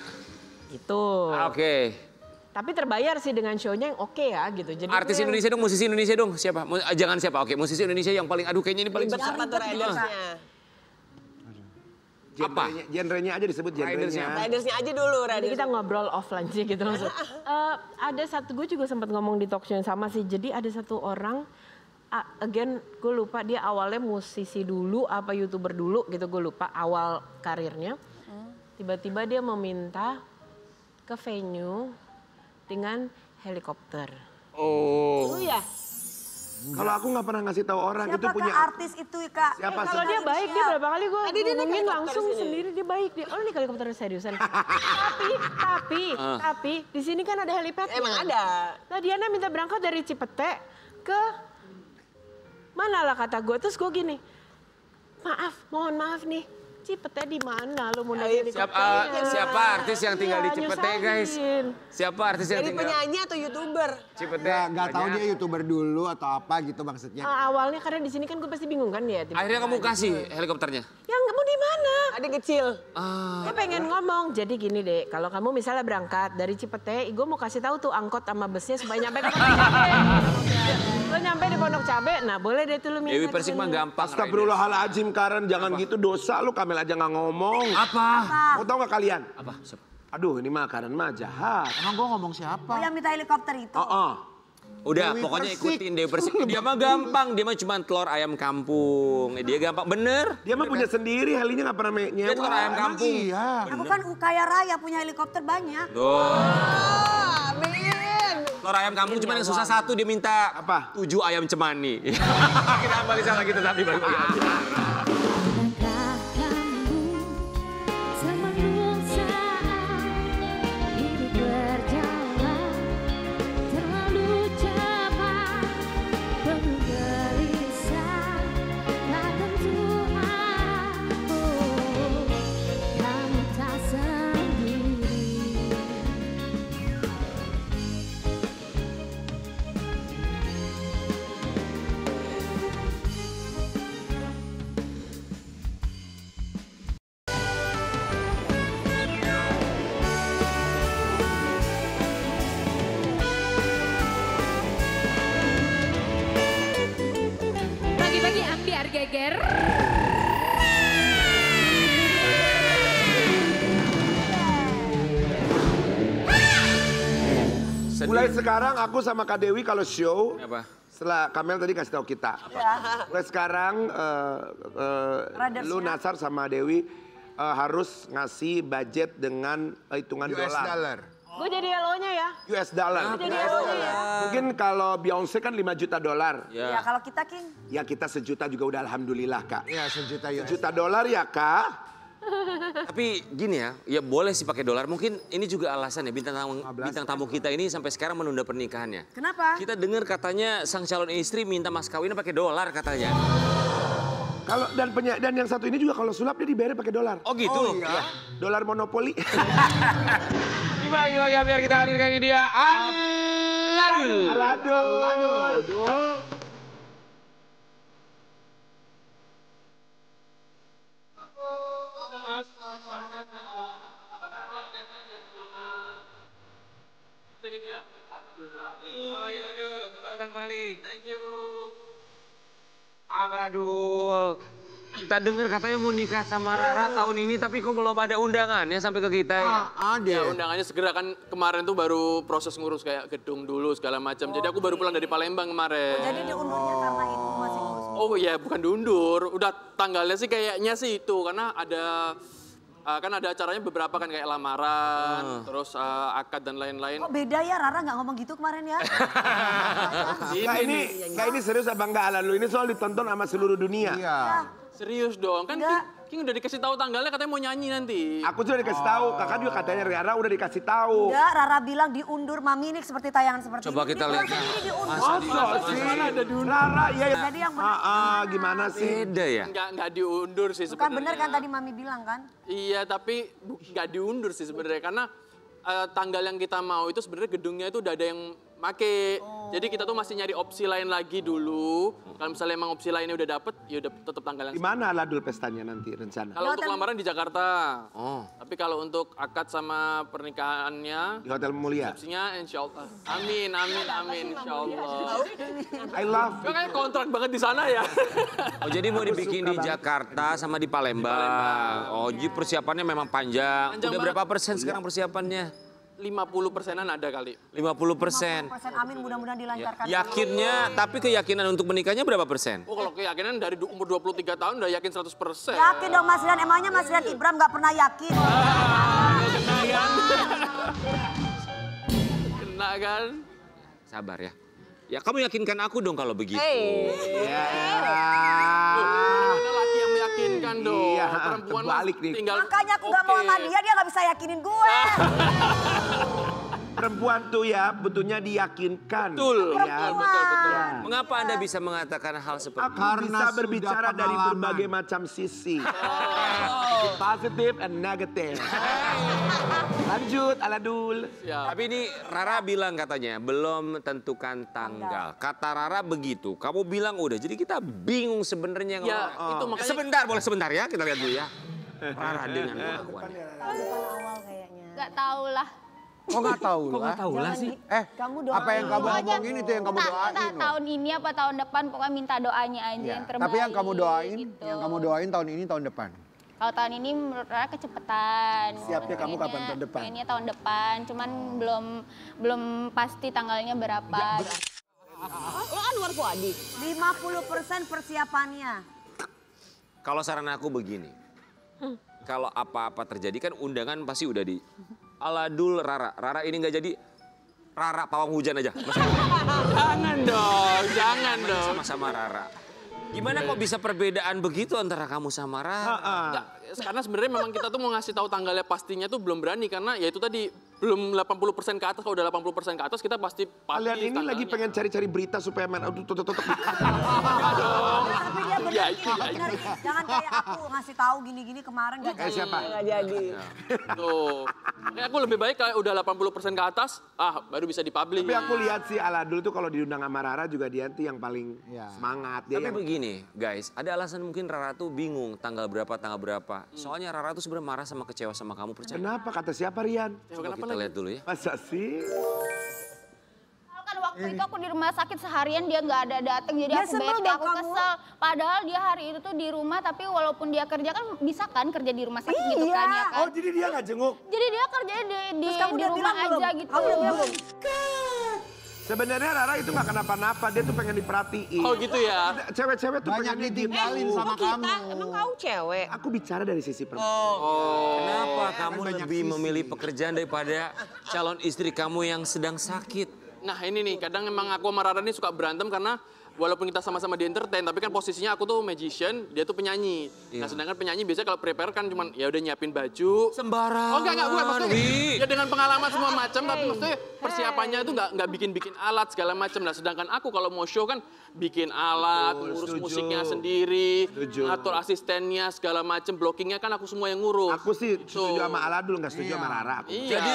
Itu. Oke. Tapi terbayar sih dengan show-nya yang oke ya gitu. Jadi artis Indonesia dong, musisi Indonesia dong. Siapa? Jangan siapa, oke. Musisi Indonesia yang paling, aduh kayaknya ini paling susah. Apa tuh ridersnya? Apa? Genrenya aja disebut genrenya. Ridersnya aja dulu. Jadi kita ngobrol offline sih gitu langsung. Ada satu, gue juga sempat ngomong di talk show yang sama sih. Jadi ada satu orang, again gue lupa dia awalnya musisi dulu apa YouTuber dulu gitu, gue lupa awal karirnya. Tiba-tiba dia meminta ke venue dengan helikopter. Oh. Lu ya? Kalau aku nggak pernah ngasih tahu orang itu punya artis itu Kak? Siapa? Kalau dia baik, dia berapa kali gue ngomongin langsung sini. sendiri dia baik dia. Oh ini helikopter seriusan. tapi di sini kan ada helipad. Emang ada. Nah Diana minta berangkat dari Cipete ke mana lah kata gue. Terus gue gini, mohon maaf nih. Cipete di mana lu mau naik helikopternya? Siapa artis yang tinggal di Cipete guys? Siapa artis yang Jadi tinggal? penyanyi atau YouTuber? Cipete. Nggak tahu dia YouTuber dulu atau apa gitu maksudnya. Awalnya karena di sini kan gue pasti bingung kan ya. Akhirnya kamu kasih helikopternya? Yang kamu di mana? Ada kecil. Dia pengen ngomong. Jadi gini deh, kalau kamu misalnya berangkat dari Cipete, gue mau kasih tahu tuh angkot sama busnya supaya nyampe ke Pondok Cabe. Lo nyampe di Pondok Cabe, nah boleh deh tuh lu minta. Dewi Persik mah gampang. Astagfirullahaladzim Karen, jangan gitu dosa lu, Kamel aja nggak ngomong. Apa? Mau tahu nggak kalian? Apa? Siapa? Aduh ini mah Karen mah jahat. Emang gue ngomong siapa? Oh yang minta helikopter itu? Udah, Dewi pokoknya Persik. ikutin Dewi Persik. Dia mah gampang, dia mah cuma telur ayam kampung. Dia gampang, bener. Dia mah punya sendiri, helinya nggak pernah Dia nyewa. telur ayam kampung. Iya. Aku kan kaya raya punya helikopter banyak. Tuh. Amin. Telur ayam kampung cuma yang susah satu, dia minta Apa? 7 ayam cemani. Kita balik sama kita tapi balik lagi. Langkah kamu semenung saat hidup berjalan terlalu cepat, penuh gelisah, tak tentu arah. Oh, kamu tak sendiri. Pagi-pagi ambiar geger. Mulai sekarang aku sama Kak Dewi kalau show, Apa? setelah Kamel tadi kasih tahu kita. Mulai sekarang lu Nasar sama Dewi harus ngasih budget dengan hitungan US dolar. dollar. Gue jadi LO-nya ya. US dollar. Jadi LO-nya ya. Mungkin kalau Beyonce kan 5 juta dolar. Ya kalau kita King. Ya kita sejuta juga udah alhamdulillah Kak. Iya sejuta US. Sejuta dolar ya Kak. Tapi gini ya boleh sih pakai dolar. Mungkin ini juga alasan ya bintang tamu kita ini sampai sekarang menunda pernikahannya. Kenapa? Kita dengar katanya sang calon istri minta mas kawinnya pakai dolar katanya. Kalau dan yang satu ini juga kalau sulap dia dibayar pakai dolar. Oh gitu? Iya. Dolar monopoli. Gimana ya biar kita hadirkan ini dia. Aduh. Aduh, kita dengar katanya mau nikah sama Rara tahun ini, tapi kok belum ada undangannya sampai ke kita ya? Ya undangannya segera, kan kemarin tuh baru proses ngurus kayak gedung dulu segala macam. Jadi aku baru pulang dari Palembang kemarin. Jadi diundurnya karena itu masih ngurus. Oh iya, bukan diundur. Udah tanggalnya sih kayaknya sih itu. Karena ada, kan ada acaranya beberapa kan kayak lamaran, terus akad dan lain-lain. Kok beda ya, Rara nggak ngomong gitu kemarin ya? Ini serius apa enggak Ala lu? Ini soal ditonton sama seluruh dunia. Iya. Serius dong, kan King udah dikasih tahu tanggalnya katanya mau nyanyi nanti. Aku sudah dikasih tahu, kakak juga katanya Rara udah dikasih tahu. Enggak, Rara bilang diundur, Mami ini seperti tayangan seperti Coba ini. kita lihat. Ini diundur. Masa sih? Rara, iya. Jadi yang benar. Gimana sih? Beda ya? Nggak diundur sih Bukan sebenarnya. bener kan tadi Mami bilang kan? Iya, tapi nggak diundur sih sebenarnya karena tanggal yang kita mau itu sebenarnya gedungnya itu udah ada yang make. Jadi kita tuh masih nyari opsi lain lagi dulu. Kalau misalnya emang opsi lainnya udah dapet, ya udah tetap tanggal yang. Di mana Aladul pestanya nanti rencana? Kalau untuk lamaran di Jakarta. Tapi kalau untuk akad sama pernikahannya Di Hotel Mulia. resepsinya insya Allah. Amin, insya Allah. I love. Kayak kontrak banget di sana ya. Oh jadi mau dibikin di Jakarta sama di Palembang. Oh jadi persiapannya memang panjang. Panjang Udah banget. berapa persen sekarang persiapannya? 50%-an ada kali. 50%. Persen Amin mudah-mudahan dilancarkan. Yakinnya, tapi keyakinan untuk menikahnya berapa persen? Oh kalau keyakinan dari umur 23 tahun udah yakin 100%. Yakin dong Mas Rian, emangnya Mas Rian Ibram nggak pernah yakin? Kena kan? Kena kan? Sabar ya. Ya kamu yakinkan aku dong kalau begitu. Ada laki yang meyakinkan dong. Iya, Perempuan terbalik nih. tinggal. Makanya aku nggak mau sama dia nggak bisa yakinin gue. Perempuan tuh ya betulnya diyakinkan. Betul, Ya. betul. Mengapa Anda bisa mengatakan hal seperti Aku itu? bisa sudah berbicara dari pengalaman. berbagai macam sisi. Positif and negatif. Lanjut Aladul. Tapi ini Rara bilang katanya belum tentukan tanggal. Kata Rara begitu. Kamu bilang udah. Jadi kita bingung sebenarnya. Ya, itu makanya- Sebentar, boleh sebentar ya. Kita lihat dulu ya. Rara dengan pengakuannya. Awal kayaknya. Gak tau lah. Kok nggak tahu Kok nggak tahu lah sih? Kamu doain. Apa yang kamu ngomongin itu yang kamu doain Entah loh. tahun ini apa tahun depan, pokoknya minta doanya aja Iya. yang terbaik. Tapi yang kamu doain, gitu. yang kamu doain tahun ini tahun depan. Kalau tahun ini menurut Rara kecepatan. Siapnya kamu kapan tahun depan? Pengennya tahun depan, cuman belum pasti tanggalnya berapa. Lo Anwar Fuadi. 50% persiapannya. Kalau saran aku begini. Kalau apa-apa terjadi kan undangan pasti udah di Aladul Rara. Rara ini nggak jadi Rara pawang hujan aja. Jangan dong. Sama-sama Rara. Gimana kok bisa perbedaan begitu antara kamu sama Rara? Enggak, karena sebenarnya memang kita tuh mau ngasih tahu tanggalnya pastinya tuh belum berani karena ya itu tadi belum 80% ke atas. Kalau udah 80% ke atas kita pasti Kalian ini tanggalnya. lagi pengen cari-cari berita supaya main tutup. Tapi dia bener Iya, gini, bener. Jangan kayak aku ngasih tahu gini-gini kemarin gak jadi. Siapa? Nggak jadi. Tuh. Makanya aku lebih baik kalau udah 80% ke atas, baru bisa dipublish. Tapi aku lihat sih Aladul tuh kalau diundang sama Rara juga dia tuh yang paling Ya. semangat. Dia Tapi yang begini guys, ada alasan mungkin Rara tuh bingung tanggal berapa. Soalnya Rara tuh sebenarnya marah sama kecewa sama kamu, percaya? Kenapa? Kata siapa Rian? Coba kita lihat dulu ya. Masa sih? Kan waktu itu aku di rumah sakit seharian dia nggak ada datang, jadi Dia aku sebel bete, dong aku kamu. kesel. Padahal dia hari itu tuh di rumah, tapi walaupun dia kerja kan bisa kan kerja di rumah sakit gitu kan ya kan. Oh jadi dia nggak jenguk? Jadi dia kerjanya di Terus kamu udah rumah bilang belum? aja gitu. Kamu udah bilang belum? Sebenarnya Rara itu nggak kenapa-napa, dia tuh pengen diperhatiin. Oh gitu ya? Cewek-cewek tuh Banyak pengen ditinggalin sama kamu. Emang kau cewek? Aku bicara dari sisi perempuan. Kenapa kamu banyak lebih sisi. memilih pekerjaan daripada calon istri kamu yang sedang sakit? Nah ini nih, kadang emang aku sama Rara nih suka berantem karena walaupun kita sama-sama di entertain, tapi kan posisinya aku tuh magician, dia tuh penyanyi. Nah sedangkan penyanyi biasanya kalau prepare kan cuman ya udah nyiapin baju. Sembarangan. Oh enggak, bukan maksudnya. Wi. Ya dengan pengalaman semua macam, tapi maksudnya persiapannya itu nggak bikin alat segala macam. Nah sedangkan aku kalau mau show kan bikin alat, ngurus setuju. musiknya sendiri, Setuju. ngatur asistennya segala macam, blockingnya kan aku semua yang ngurus. Aku sih setuju Tuh. sama Aladul, nggak setuju sama Rara. Aku. Iya. Jadi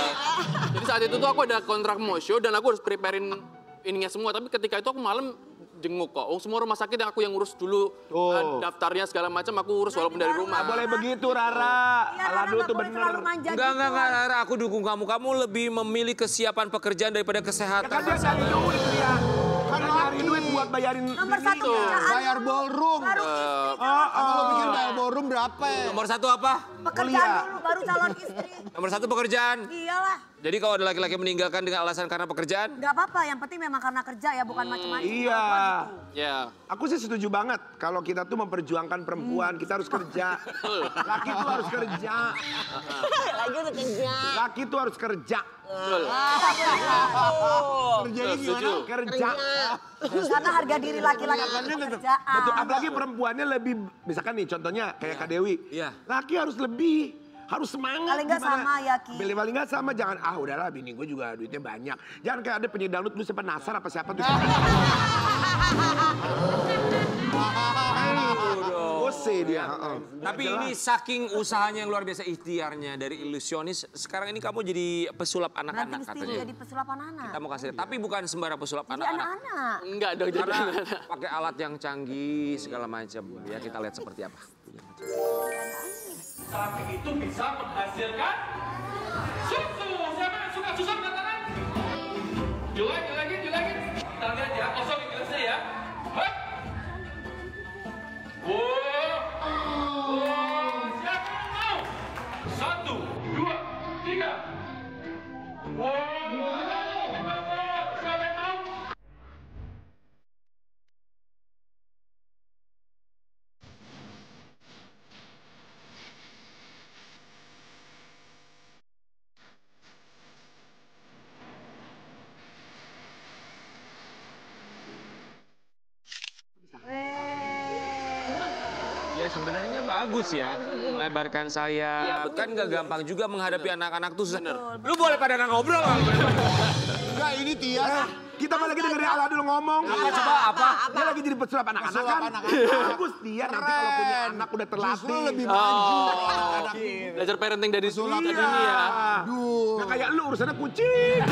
saat itu tuh aku ada kontrak mau show dan aku harus preparein ininya semua. Tapi ketika itu aku malam jenguk kok. Semua rumah sakit yang aku yang ngurus dulu daftarnya segala macam aku urus walaupun dari rumah. Nggak boleh begitu Rara. Iya, Rara Aladul nggak tuh boleh bener. terlalu manja gitu. Enggak, Rara, aku dukung kamu. Kamu lebih memilih kesiapan pekerjaan daripada kesehatan. Kan dia cari duit dia. Kan nyari duit buat bayarin. Nomor satu Gitu. kerjaan. Bayar ballroom. Baru istri. Kamu lo pikir bayar ballroom berapa ya? Nomor satu apa? Pekerjaan dulu baru baru calon istri. Nomor 1 pekerjaan. Iyalah. Jadi kalau ada laki-laki meninggalkan dengan alasan karena pekerjaan? Gak apa-apa, yang penting memang karena kerja ya, bukan macam-macam. Iya. Ya. Aku sih setuju banget kalau kita tuh memperjuangkan perempuan, kita harus kerja. Laki tuh harus kerja. Lagi udah kerja. Laki tuh harus kerja. Betul. Kerjanya gimana? Kerja. Karena harga diri laki-laki kerjaan. Betul, apalagi perempuannya lebih, misalkan nih contohnya kayak Kak Dewi. Iya. Laki harus lebih, harus semangat. Paling nggak sama ya, Ki. Paling nggak sama, jangan udahlah bini gue juga duitnya banyak. Jangan kayak ada penyanyi dangdut lu siapa Nasar apa siapa tuh. Ose dia. Tapi ini saking usahanya yang luar biasa, ikhtiarnya dari ilusionis, sekarang ini kamu jadi pesulap anak-anak katanya. Jadi pesulap anak-anak. Kita mau kasih, tapi bukan sembarang pesulap Jadi anak-anak. anak-anak. Enggak dong, jadi Karena pakai alat yang canggih segala macam. Ya kita lihat seperti apa. Sapi itu bisa menghasilkan susu. Siapa yang suka susu angkat tangan? Julangin. Kita lihat ya, kosongin gelasnya ya. Hop. Siapa yang mau? 1, 2, 3. Siapa yang mau? Ya sebenarnya bagus ya, melebarkan sayap. Kan nggak gampang juga menghadapi anak-anak tuh susah. Lu boleh pada nggak ngobrol kan? Enggak, ini Tias. Kita malah lagi dengerin Ala dulu ngomong. Apa coba apa? Dia lagi jadi pesulap anak-anak kan. Bagus dia nanti kalau punya anak udah terlatih. Justru lebih maju. Belajar parenting dari dini ya. Aduh. Nggak kayak lu urusannya kucing.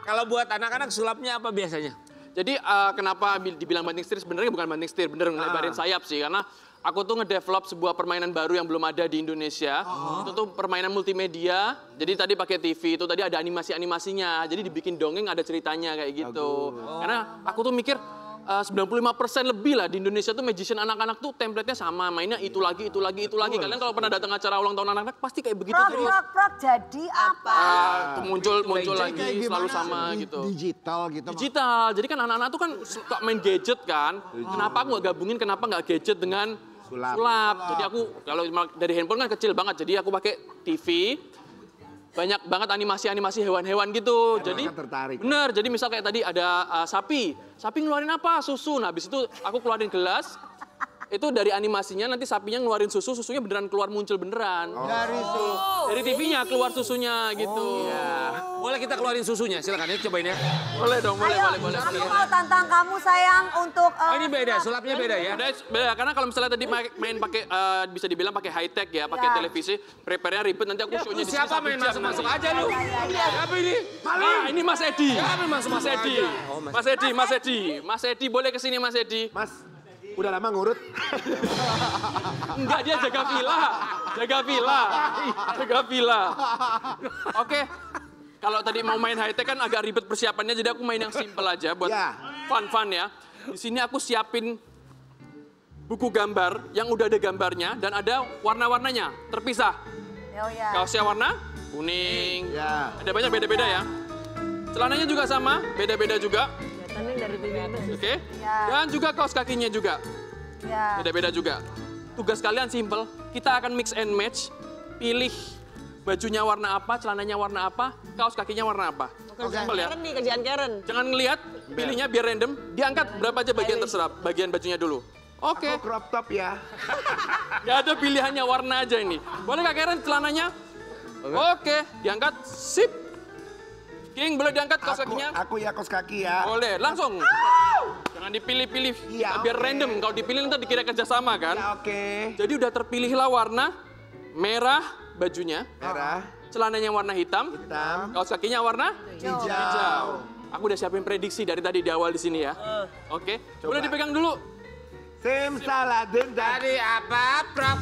Kalau buat anak-anak sulapnya apa biasanya? Jadi kenapa dibilang banting setir, sebenarnya bukan banting setir, bener ngelebarin sayap sih. Karena aku tuh ngedevelop sebuah permainan baru yang belum ada di Indonesia. Itu tuh permainan multimedia. Jadi tadi pakai TV, itu tadi ada animasi-animasinya. Jadi dibikin dongeng, ada ceritanya kayak gitu. Karena aku tuh mikir 95% lebih lah di Indonesia tuh magician anak-anak tuh template-nya sama, mainnya itu lagi. Kalian kalau pernah datang acara ulang tahun anak-anak pasti kayak begitu terus. Prok, jadi apa? Itu muncul lagi selalu sama gitu. Digital gitu. Digital, jadi kan anak-anak tuh kan suka main gadget kan. Kenapa aku nggak gabungin, kenapa nggak gadget dengan sulap? Jadi aku kalau dari handphone kan kecil banget, jadi aku pakai TV. Banyak banget animasi-animasi hewan-hewan gitu. Jadi tertarik. Bener, jadi misal kayak tadi ada sapi ngeluarin apa? Susu. Nah habis itu aku keluarin gelas, itu dari animasinya nanti sapinya ngeluarin susunya beneran keluar muncul beneran. Dari TV-nya keluar susunya gitu. Boleh kita keluarin susunya, silakan ya cobain ya. Boleh dong, boleh. Aku mau tantang kamu sayang untuk... Oh ini beda, sulapnya beda ya? Beda, karena kalau misalnya tadi main pakai, bisa dibilang pakai high tech ya, pakai televisi, prepare-nya ribet, nanti aku show-nya di sini. Siapa main masuk-masuk aja lu? Siapa ini? Ini Mas Edi. Siapa masuk Mas Edi. Mas Edi, boleh kesini Mas Edi. Mas, udah lama ngurut? Enggak, dia jaga villa. Oke. Kalau tadi mau main high tech kan agak ribet persiapannya, jadi aku main yang simple aja buat fun ya. Di sini aku siapin buku gambar yang udah ada gambarnya dan ada warna-warnanya terpisah. Kaosnya warna kuning. Ada banyak beda-beda ya. Celananya juga sama, beda-beda juga. Oke. Dan juga kaos kakinya juga. Beda-beda juga. Tugas kalian simple, kita akan mix and match, pilih bajunya warna apa, celananya warna apa, kaos kakinya warna apa. Simple ya. Kerjaan Karen. Jangan ngelihat, pilihnya biar random, diangkat berapa aja bagian terserah, bagian bajunya dulu. Oke. Aku crop top ya. Gak ada pilihannya, warna aja ini. Boleh Kak Karen celananya? Oke, diangkat, sip. King, boleh diangkat kaos kakinya? Aku ya kaos kaki ya. Boleh, langsung. Jangan dipilih-pilih, biar random. Kalau dipilih nanti dikira kerjasama kan? Ya, oke. Jadi udah terpilihlah warna merah bajunya. Merah. Celananya warna hitam. Kaos kakinya warna hijau. Aku udah siapin prediksi dari tadi di awal di sini ya. Oke, boleh dipegang dulu. Simsaladin tadi apa? Prak.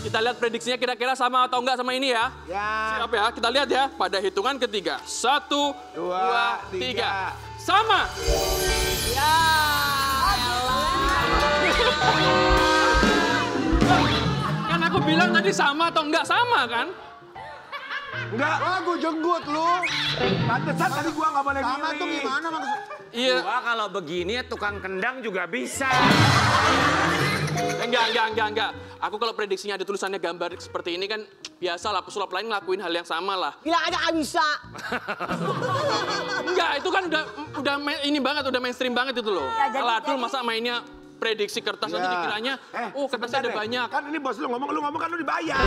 Kita lihat prediksinya kira-kira sama atau enggak sama ini ya. Siap ya, kita lihat ya. Pada hitungan ketiga. 1, 2, 3. Sama. aku bilang tadi sama atau enggak sama kan? Enggak. Wah, gue jenggut lu. Pantesan tadi gua nggak boleh Sama milih. tuh gimana maksud? Iya. Gua kalau begini ya tukang kendang juga bisa. Enggak. Aku kalau prediksinya ada tulisannya gambar seperti ini kan biasa lah pesulap lain ngelakuin hal yang sama lah. Bilang aja nggak bisa. Enggak, itu kan ini banget, udah mainstream banget itu loh. Ya, Aladul masa mainnya prediksi kertas nanti dikiranya, kertasnya ada banyak. Kan ini bos lu ngomong kan lu dibayar.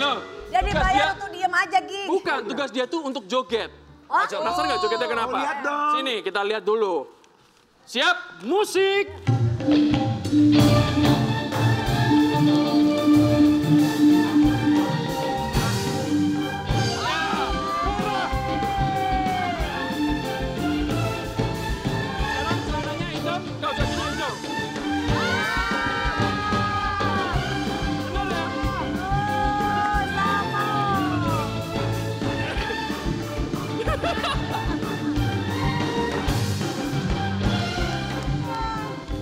Loh, Jadi tugas bayar dia- tuh diem aja, Gi. Bukan, tugas dia tuh untuk joget. Oh. Penasaran nggak jogetnya kenapa? lihat dong. Sini, kita lihat dulu. Siap, musik. Sekarang celananya hitam, nggak usah celana hijau. Benar ya?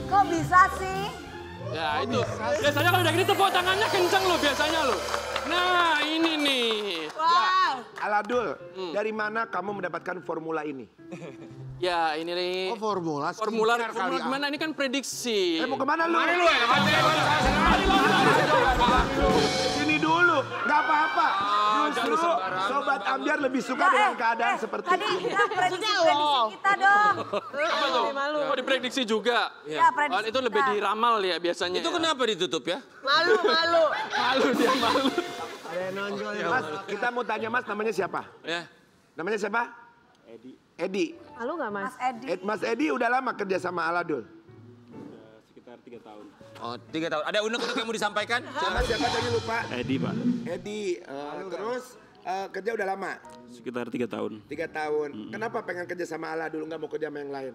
Kok bisa sih? Ya itu. Biasanya kalau udah gini tepuk tangannya kenceng loh biasanya loh. Nah ini nih. Wow. Aladul, dari mana kamu mendapatkan formula ini? Ya ini nih. Oh, formula Formula skincare kali, ah. gimana ini kan prediksi. Mau kemana lu? Mari lu ya, Sini dulu, nggak apa-apa. Justru jangan sembarangan, Sobat Ambiar lebih suka Ya, dengan keadaan seperti tadi ini. kita prediksi kita dong. Apa tuh? Oh diprediksi juga. Ya, prediksi Itu lebih kita. diramal ya biasanya. Itu kenapa ditutup ya? Malu. Malu dia malu. Mas, kita mau tanya Mas namanya siapa? Ya. Namanya siapa? Edi. Malu nggak Mas? Mas Edi. Mas Edi udah lama kerja sama Aladul? Oh, 3 tahun. Ada unek-unek yang mau disampaikan? Sama siapa tadi lupa? Edi Pak, Edi. Terus kerja udah lama? sekitar 3 tahun. 3 tahun. Kenapa pengen kerja sama Aladul, nggak mau kerja sama yang lain?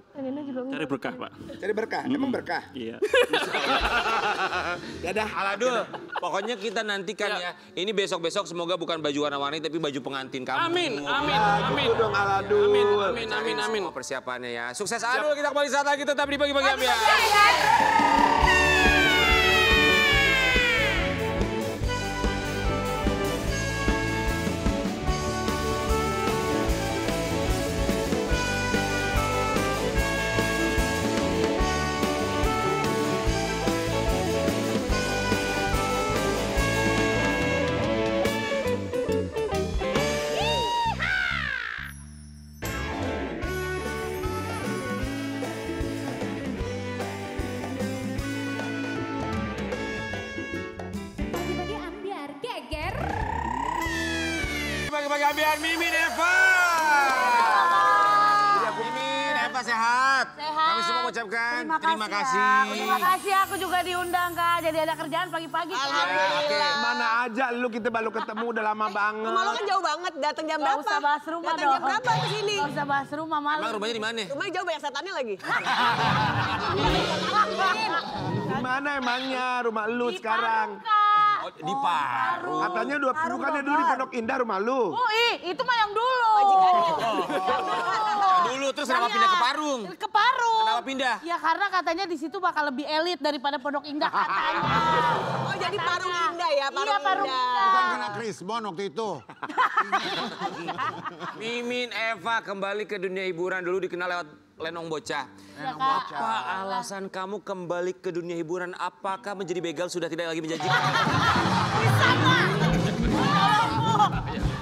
Cari berkah Pak. Cari berkah? Emang berkah? Iya. Ya dah. Aladul, pokoknya kita nantikan ya. Ini besok-besok semoga bukan baju warna-warni tapi baju pengantin kamu. Amin. Gitu dong Aladul. Amin. Semua persiapannya ya. Sukses Adul, kita kembali saat lagi tetap di Pagi-Pagi Ambiar. Pagi-pagi ambiar geger. Pagi-Pagi Ambiar, Mimin Eva. Mimin Eva sehat. Kami semua mengucapkan terima kasih. Terima kasih aku juga diundang Kak. Jadi ada kerjaan pagi-pagi. Alhamdulillah. Mana aja lu kita baru ketemu udah lama banget. Rumah lo kan jauh banget, datang jam Gak berapa? usah bahas rumah Datang dong. jam berapa ke sini? Gak usah bahas rumah malu. Emang rumahnya di mana? Rumahnya jauh banyak setannya lagi. Gimana emangnya rumah lu sekarang? Oh, di Paru. Katanya 20 kan dulu di Pondok Indah rumah lu. Oh itu mah yang dulu. Dulu terus kenapa pindah ke Parung? Ke Parung. Kenapa pindah? Ya karena katanya di situ bakal lebih elit daripada Pondok Indah katanya. Oh jadi Parung Indah ya, Parung Iya Parung Indah. Indah. Bukan kena Krismon waktu itu. Mimin Eva kembali ke dunia hiburan, dulu dikenal lewat Lenong Bocah. Apa alasan kamu kembali ke dunia hiburan? Apakah menjadi begal sudah tidak lagi menjanjikan?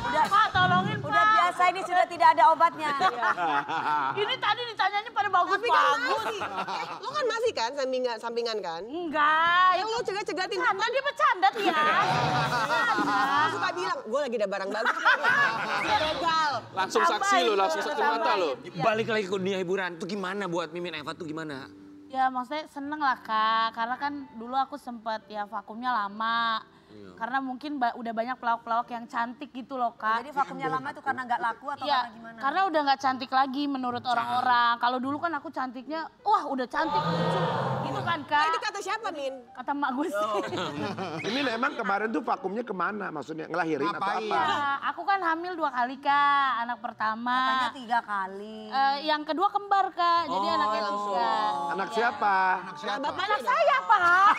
Udah Pak tolongin Pak. Udah biasa ini sudah tidak ada obatnya. Ini tadi ditanyanya pada Tapi kan bagus-bagus. masih. Lo kan masih kan sampingan kan? Enggak. Yang lo cegat-cegatin. Bercanda dia bercanda dia. Lo suka bilang, gue lagi ada barang bagus. Begal. Langsung saksi lo, langsung saksi mata lo. Balik lagi ke dunia hiburan, itu gimana buat Mimin Eva tuh gimana? Ya maksudnya seneng lah Kak. Karena kan dulu aku sempet ya vakumnya lama. Karena mungkin udah banyak pelawak-pelawak yang cantik gitu loh Kak. Jadi vakumnya lama itu karena nggak laku atau Iya, karena gimana? karena udah nggak cantik lagi menurut orang-orang. Kalau dulu kan aku cantiknya, wah udah cantik lucu. Gitu kan Kak. Itu kata siapa Min? Kata mak gue sih. Ini emang kemarin tuh vakumnya kemana? Maksudnya ngelahirin atau apa? Ya, aku kan hamil 2 kali Kak, anak pertama. Katanya 3 kali. Yang kedua kembar Kak, jadi anaknya 3. Anak siapa? Anak saya Pak.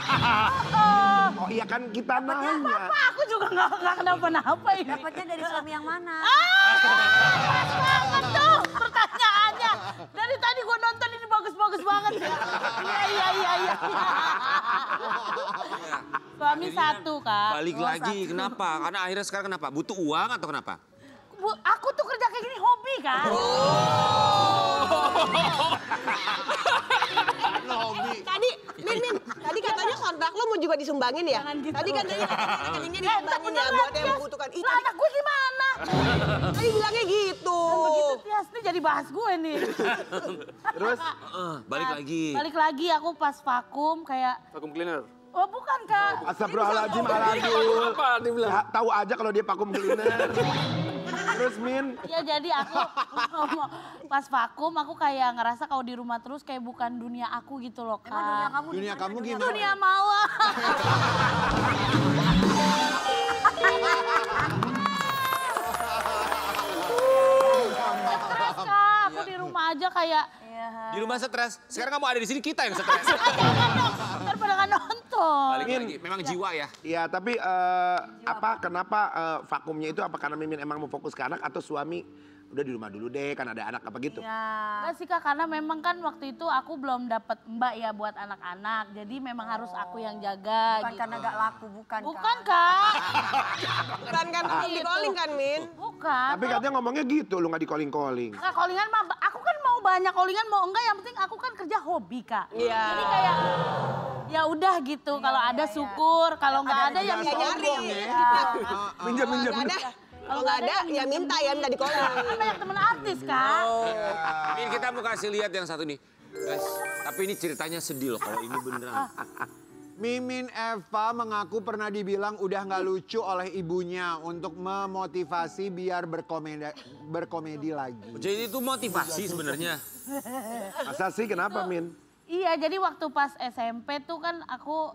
Oh iya kan kita nanya. Apa aku juga nggak kenapa-napa ini. Dapatnya dari suami yang mana? Pas banget tuh pertanyaannya. Dari tadi gue nonton ini bagus-bagus banget ya. Iya. Suami 1 Kak. Balik lagi, kenapa? Karena akhirnya sekarang kenapa? Butuh uang atau kenapa? Aku tuh kerja kayak gini hobi kan. Tadi katanya kontrak lo mau juga disumbangin ya? Gitu. Tadi katanya rekeningnya disumbangin ya buat yang membutuhkan. Lah anak gue gimana? Tadi bilangnya gitu. Begitu Tias, ini jadi bahas gue nih. Terus? Balik lagi. Balik lagi aku pas vakum kayak. Vakum cleaner. Oh bukan Kak. Astagfirullahaladzim, Aladul. Tahu aja kalau dia vakum cleaner. Terus Min? Ya jadi aku pas vakum aku kayak ngerasa kalau di rumah terus kayak bukan dunia aku gitu loh Kak. Emang Dunia kamu gimana? Dunia mawar. Stres Kak, aku di rumah aja kayak. Di rumah stres. Sekarang kamu ada di sini, kita yang stres. Ntar pada nggak nonton. Balik lagi, memang jiwa ya. Iya, tapi kenapa vakumnya itu apa karena Mimin emang mau fokus ke anak atau suami udah di rumah dulu deh kan ada anak apa gitu? Enggak sih Kak, karena memang kan waktu itu aku belum dapet mbak ya buat anak-anak. Jadi memang harus aku yang jaga. Bukan gitu. karena gak laku, bukan Kak. Bukan kan di calling kan Min? Bukan. Tapi katanya ngomongnya gitu, lu nggak di calling-calling. Nggak callingan mah, aku kan mau banyak callingan mau enggak, yang penting aku kan kerja hobi Kak. Iya. Jadi kayak ya udah gitu, kalau ada syukur, kalau nggak ada ya nyari. Minjem. Kalau nggak ada ya minta di calling. Kan banyak temen artis Kak. Min, kita mau kasih lihat yang satu nih. Guys, tapi ini ceritanya sedih loh kalau ini beneran. Mimin Eva mengaku pernah dibilang udah nggak lucu oleh ibunya untuk memotivasi biar berkomedi lagi. Jadi itu motivasi sebenarnya. Masa sih kenapa Min? Iya, jadi waktu pas SMP tuh kan aku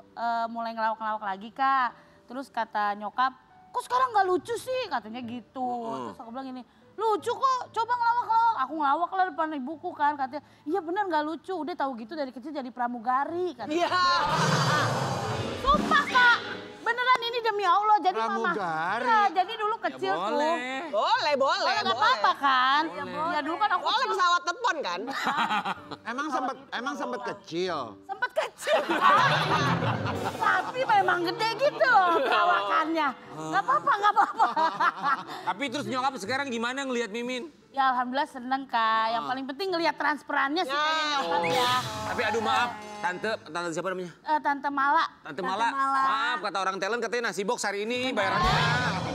mulai ngelawak-ngelawak lagi Kak. Terus kata nyokap, kok sekarang nggak lucu sih katanya gitu. Terus aku bilang gini, lucu kok, coba ngelawak-ngelawak. Aku ngelawak lah depan ibuku kan, katanya iya bener nggak lucu. Udah tahu gitu dari kecil jadi pramugari katanya. Iya. Sumpah Kak, beneran ini demi Allah. Jadi Pramugari? Mama, ya jadi dulu kecil tuh. Boleh. Nggak apa-apa kan. Ya dulu kan aku Boleh pesawat telepon kan? Emang sempet kecil. Sempet kecil Kak. Tapi memang gede gitu loh perawakannya. Nggak apa-apa. Tapi terus nyokap sekarang gimana ngelihat Mimin? Ya alhamdulillah seneng Kak. Yang paling penting ngelihat transferannya sih kayaknya nyokap ya. Tapi aduh maaf, tante siapa namanya? Tante Mala. Tante Mala. Maaf kata orang talent katanya nasi box hari ini bayarannya.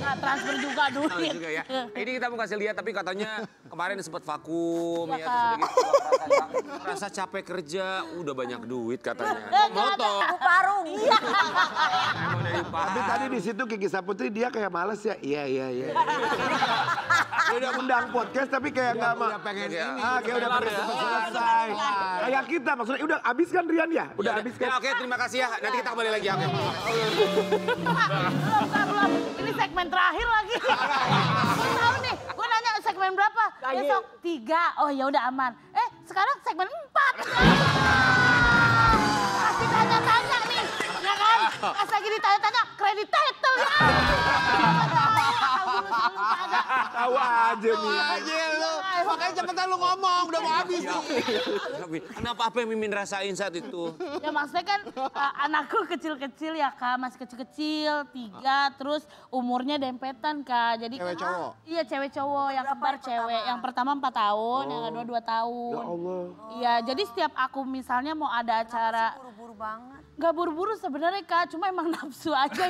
Nggak transfer juga duit. Juga ya. Ini kita mau kasih lihat tapi katanya kemarin sempat vakum Iya, ya. Kak. Terus udah gitu rasa capek kerja, udah banyak duit katanya. Moto. Parung. Iya. Tapi tadi di situ Kiki Saputri dia kayak males ya. Iya. Dia udah undang podcast tapi kayak nggak mau. Udah pengen ini. Kayak udah pengen selesai. Kayak kita maksudnya udah habis kan Rian ya? Udah habis kan? Ya, oke, terima kasih ya. Nanti kita kembali lagi. Oke. Belum. Ini segmen terakhir lagi. Tahu nih, gue nanya segmen berapa? Besok 3. Oh ya udah aman. Sekarang segmen 4. Kasih tanya-tanya nih, ya kan? Pas lagi ditanya-tanya, kredit title ya. Tahu aja nih. lu. Makanya cepetan lu ngomong, udah mau habis nih. Tapi kenapa apa yang Mimin rasain saat itu? Ya maksudnya kan anakku kecil-kecil ya Kak, masih kecil-kecil, 3, terus umurnya dempetan Kak. Jadi Cewek cowok? Iya cewek cowok, yang kembar cewek. Yang pertama 4 tahun, yang kedua 2 tahun. Ya Allah. Iya, jadi setiap aku misalnya mau ada acara. Buru-buru banget. Gak buru-buru sebenarnya Kak, cuma emang nafsu aja.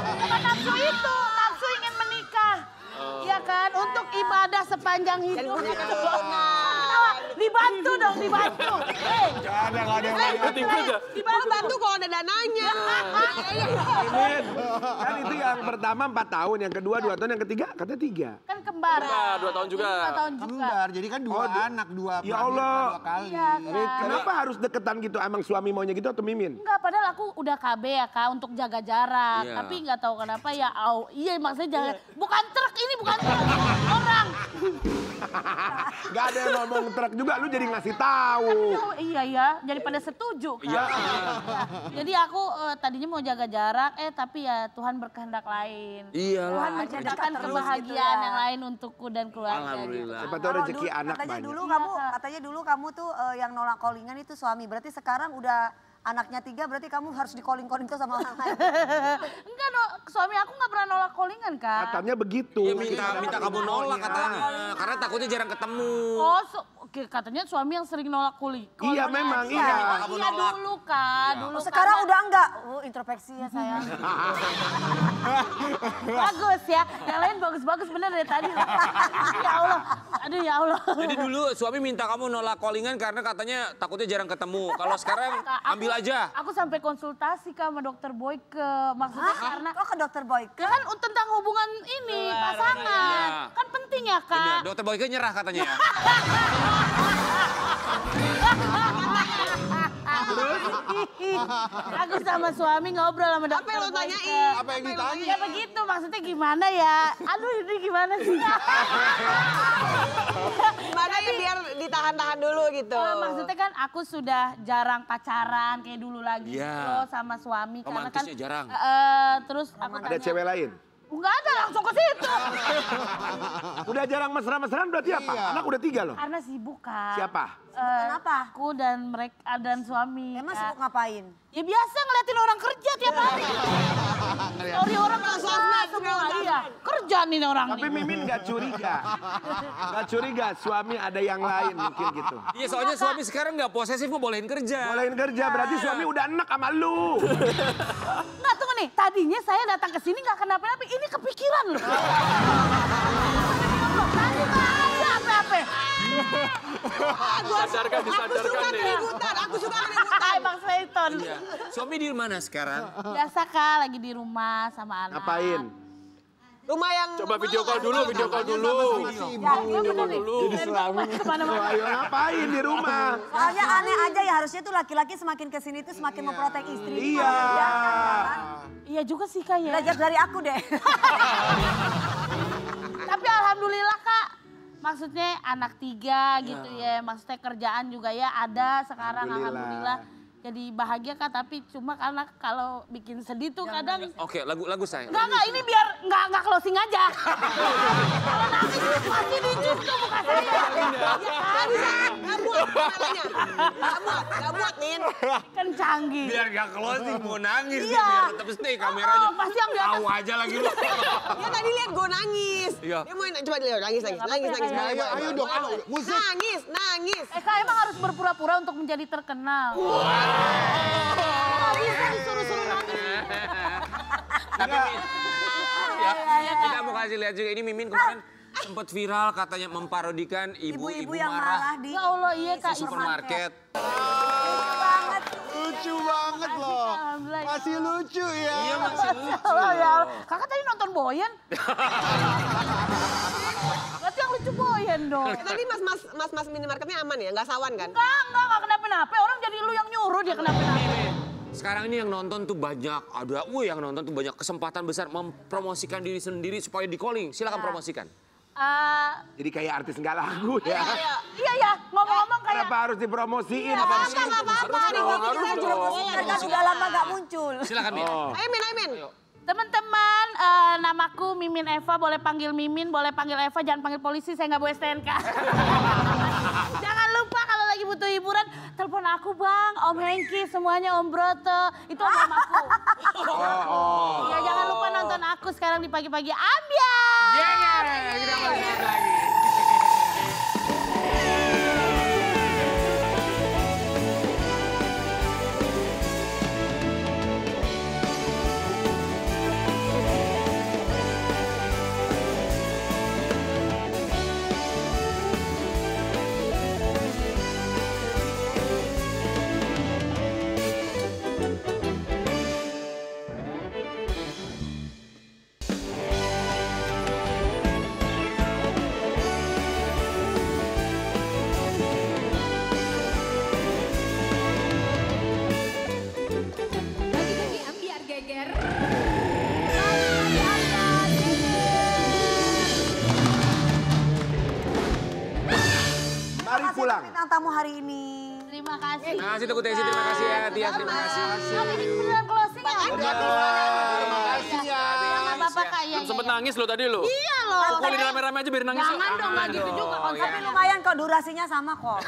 Emang nafsu itu, nafsu ingin menikah. Iya kan, untuk ibadah sepanjang hidup. Dibantu dong, dibantu. Gak ada Bantu kalau ada dananya. Mimin, kan itu yang pertama 4 tahun, yang kedua 2 tahun, yang ketiga katanya 3. Kan kembar. Nah, 2 tahun juga. 2 tahun juga. Kembar, jadi kan 2 anak, 2 Ya Allah. 2 kali. Iya, Kak. Kenapa harus deketan gitu? Emang suami maunya gitu atau Mimin? Enggak, padahal aku udah KB ya Kak untuk jaga jarak. Iya. Tapi nggak tahu kenapa ya, iya maksudnya jangan, bukan truk ini, bukan truk, orang. Gak ada yang ngomong truk juga, lu jadi ngasih tahu. Oh, iya ya, jadi pada setuju Kak. Iya. Jadi aku tadinya mau jaga jarak, tapi ya Tuhan berkehendak lain. Iyalah. Tuhan menciptakan kebahagiaan yang lain untukku dan keluarga. Alhamdulillah. Siapa tahu rezeki anak Katanya banyak. dulu kamu tuh yang nolak callingan itu suami. Berarti sekarang udah anaknya 3, berarti kamu harus di calling tuh sama orang lain. Enggak, suami aku nggak pernah nolak callingan Kak. Katanya begitu. Iya, minta kamu nolak katanya. Karena takutnya jarang ketemu. Oh, katanya suami yang sering nolak Iya memang, iya. Oh, iya dulu Kak, dulu. Sekarang udah enggak. Introspeksi ya sayang. Bagus ya, yang lain bagus-bagus bener dari tadi. Ya Allah, aduh ya Allah. Jadi dulu suami minta kamu nolak callingan karena katanya takutnya jarang ketemu. Kalau sekarang ambil aja. Aku sampai konsultasi Kak sama dokter Boyke. Maksudnya karena Kok ke dokter Boyke? kan tentang hubungan ini, pasangan. Iya. Kan penting ya Kak. Bener, dokter Boyke nyerah katanya ya. Aku sama suami ngobrol sama dokter. Apa yang lo tanyain? Apa yang ditanya? Ya begitu, maksudnya gimana ya? Aduh ini gimana sih? Gimana ya biar ditahan-tahan dulu gitu. Maksudnya kan aku sudah jarang pacaran kayak dulu lagi Iya. loh sama suami. Karena kan, Romantisnya jarang. terus aku Ada cewek lain? Enggak ada, langsung ke situ. Udah jarang mesra-mesraan berarti apa? Iya. Anak udah 3 loh. Karena sibuk Kak. Siapa? Kenapa? Aku dan mereka dan suami. Emang Kak. sibuk ngapain? Ya biasa ngeliatin orang kerja tiap hari. Story orang kerja semua. Iya, kerja nih orang Tapi nih. Mimin gak curiga. Gak curiga suami ada yang lain mungkin gitu. Iya soalnya suami sekarang nggak posesif mau bolehin kerja. Bolehin kerja berarti suami udah enak sama lu. Nggak, tunggu nih. Tadinya saya datang ke sini nggak kenapa-napa. Ini kepikiran loh. Tadi nggak ada apa-apa. Disadarkan nih. Aku suka keributan. Bang Saiton. Iya. Suami di mana sekarang? Biasa Kak, lagi di rumah sama anak. Ngapain? Rumah yang Coba video call dulu, video call dulu. Ya, bener nih. Jadi suami. Kemana-mana. Ayo ngapain di rumah? Soalnya aneh aja ya, harusnya tuh laki-laki semakin kesini tuh semakin memprotek istri. Iya. Iya juga sih Kak ya. Belajar dari aku deh. Tapi alhamdulillah Kak. Maksudnya anak 3 gitu ya. Maksudnya kerjaan juga ya ada sekarang alhamdulillah. Jadi bahagia Kak, tapi cuma karena kalau bikin sedih tuh kadang... Oke, lagu saya. Enggak, ini biar enggak closing aja. Kalau nangis pasti dicium tuh muka saya. Gak bisa, gak buat masalahnya. Gak buat, Min. Kan canggih. Biar gak closing mau nangis nih, Iya. biar tetap stay kameranya. Pasti yang di atas. Tahu aja lagi lu. Dia tadi lihat gue nangis. Iya. Dia mau coba dilihat nangis. Ayo dong, musik. Nangis. Kak emang harus berpura-pura untuk menjadi terkenal. Nggak bisa disuruh-suruh nangis. Tapi ya, kita mau kasih lihat juga ini Mimin kemarin sempat viral katanya memparodikan ibu-ibu yang marah di Ya Allah iya Kak. di supermarket. Lucu banget loh. Alhamdulillah. Masih lucu ya. Iya masih lucu. Oh ya Allah. Kakak tadi nonton Boyan. Berarti yang lucu Boyan dong. Tadi mas minimarketnya aman ya? Nggak sawan kan? Enggak kenapa-napa. Orang jadi lu yang nyuruh dia kenapa-napa. Sekarang ini yang nonton tuh banyak, yang nonton tuh banyak kesempatan besar mempromosikan diri sendiri supaya di calling. Silakan promosikan. Jadi kayak artis nggak lagu ya. Iya, ngomong-ngomong kayak... Kenapa harus dipromosiin? Nggak apa-apa. Karena udah lama nggak muncul. Silakan Min. Ayo Min. Teman-teman, namaku Mimin Eva, boleh panggil Mimin, boleh panggil Eva, jangan panggil polisi, saya nggak bawa STNK. Jangan lupa kalau lagi butuh hiburan, telepon aku Bang, Om Hengki, semuanya Om Broto, itu om aku. Ya jangan lupa nonton aku sekarang di pagi-pagi, ambiar! Kita balik lagi. tamu hari ini. Terima kasih. Terima kasih Tuku Tesi, terima kasih ya Tia, terima kasih. Ini beneran closing ya? Terima kasih ya. Sama Bapak Kak, iya. Belum sempet nangis lo tadi lo. Iya loh. Pukulin rame-rame aja biar nangis. Jangan dong, nggak gitu juga konsepnya. Tapi lumayan kok, durasinya sama kok.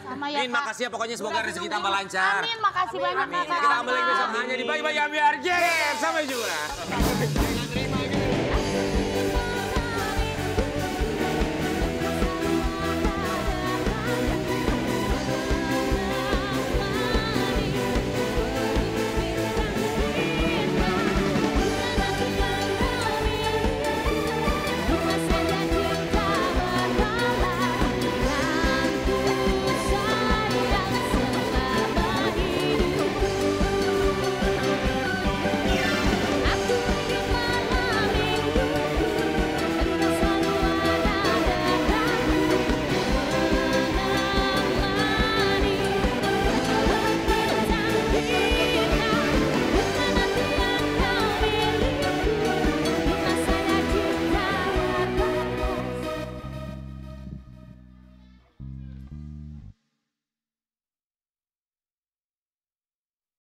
Sama ya Min, Kak. makasih ya pokoknya semoga rezeki tambah lancar. Amin, makasih banyak Kak. Kita ambil lagi besok hanya di Bagi Bagi Ambiar. Sampai jumpa.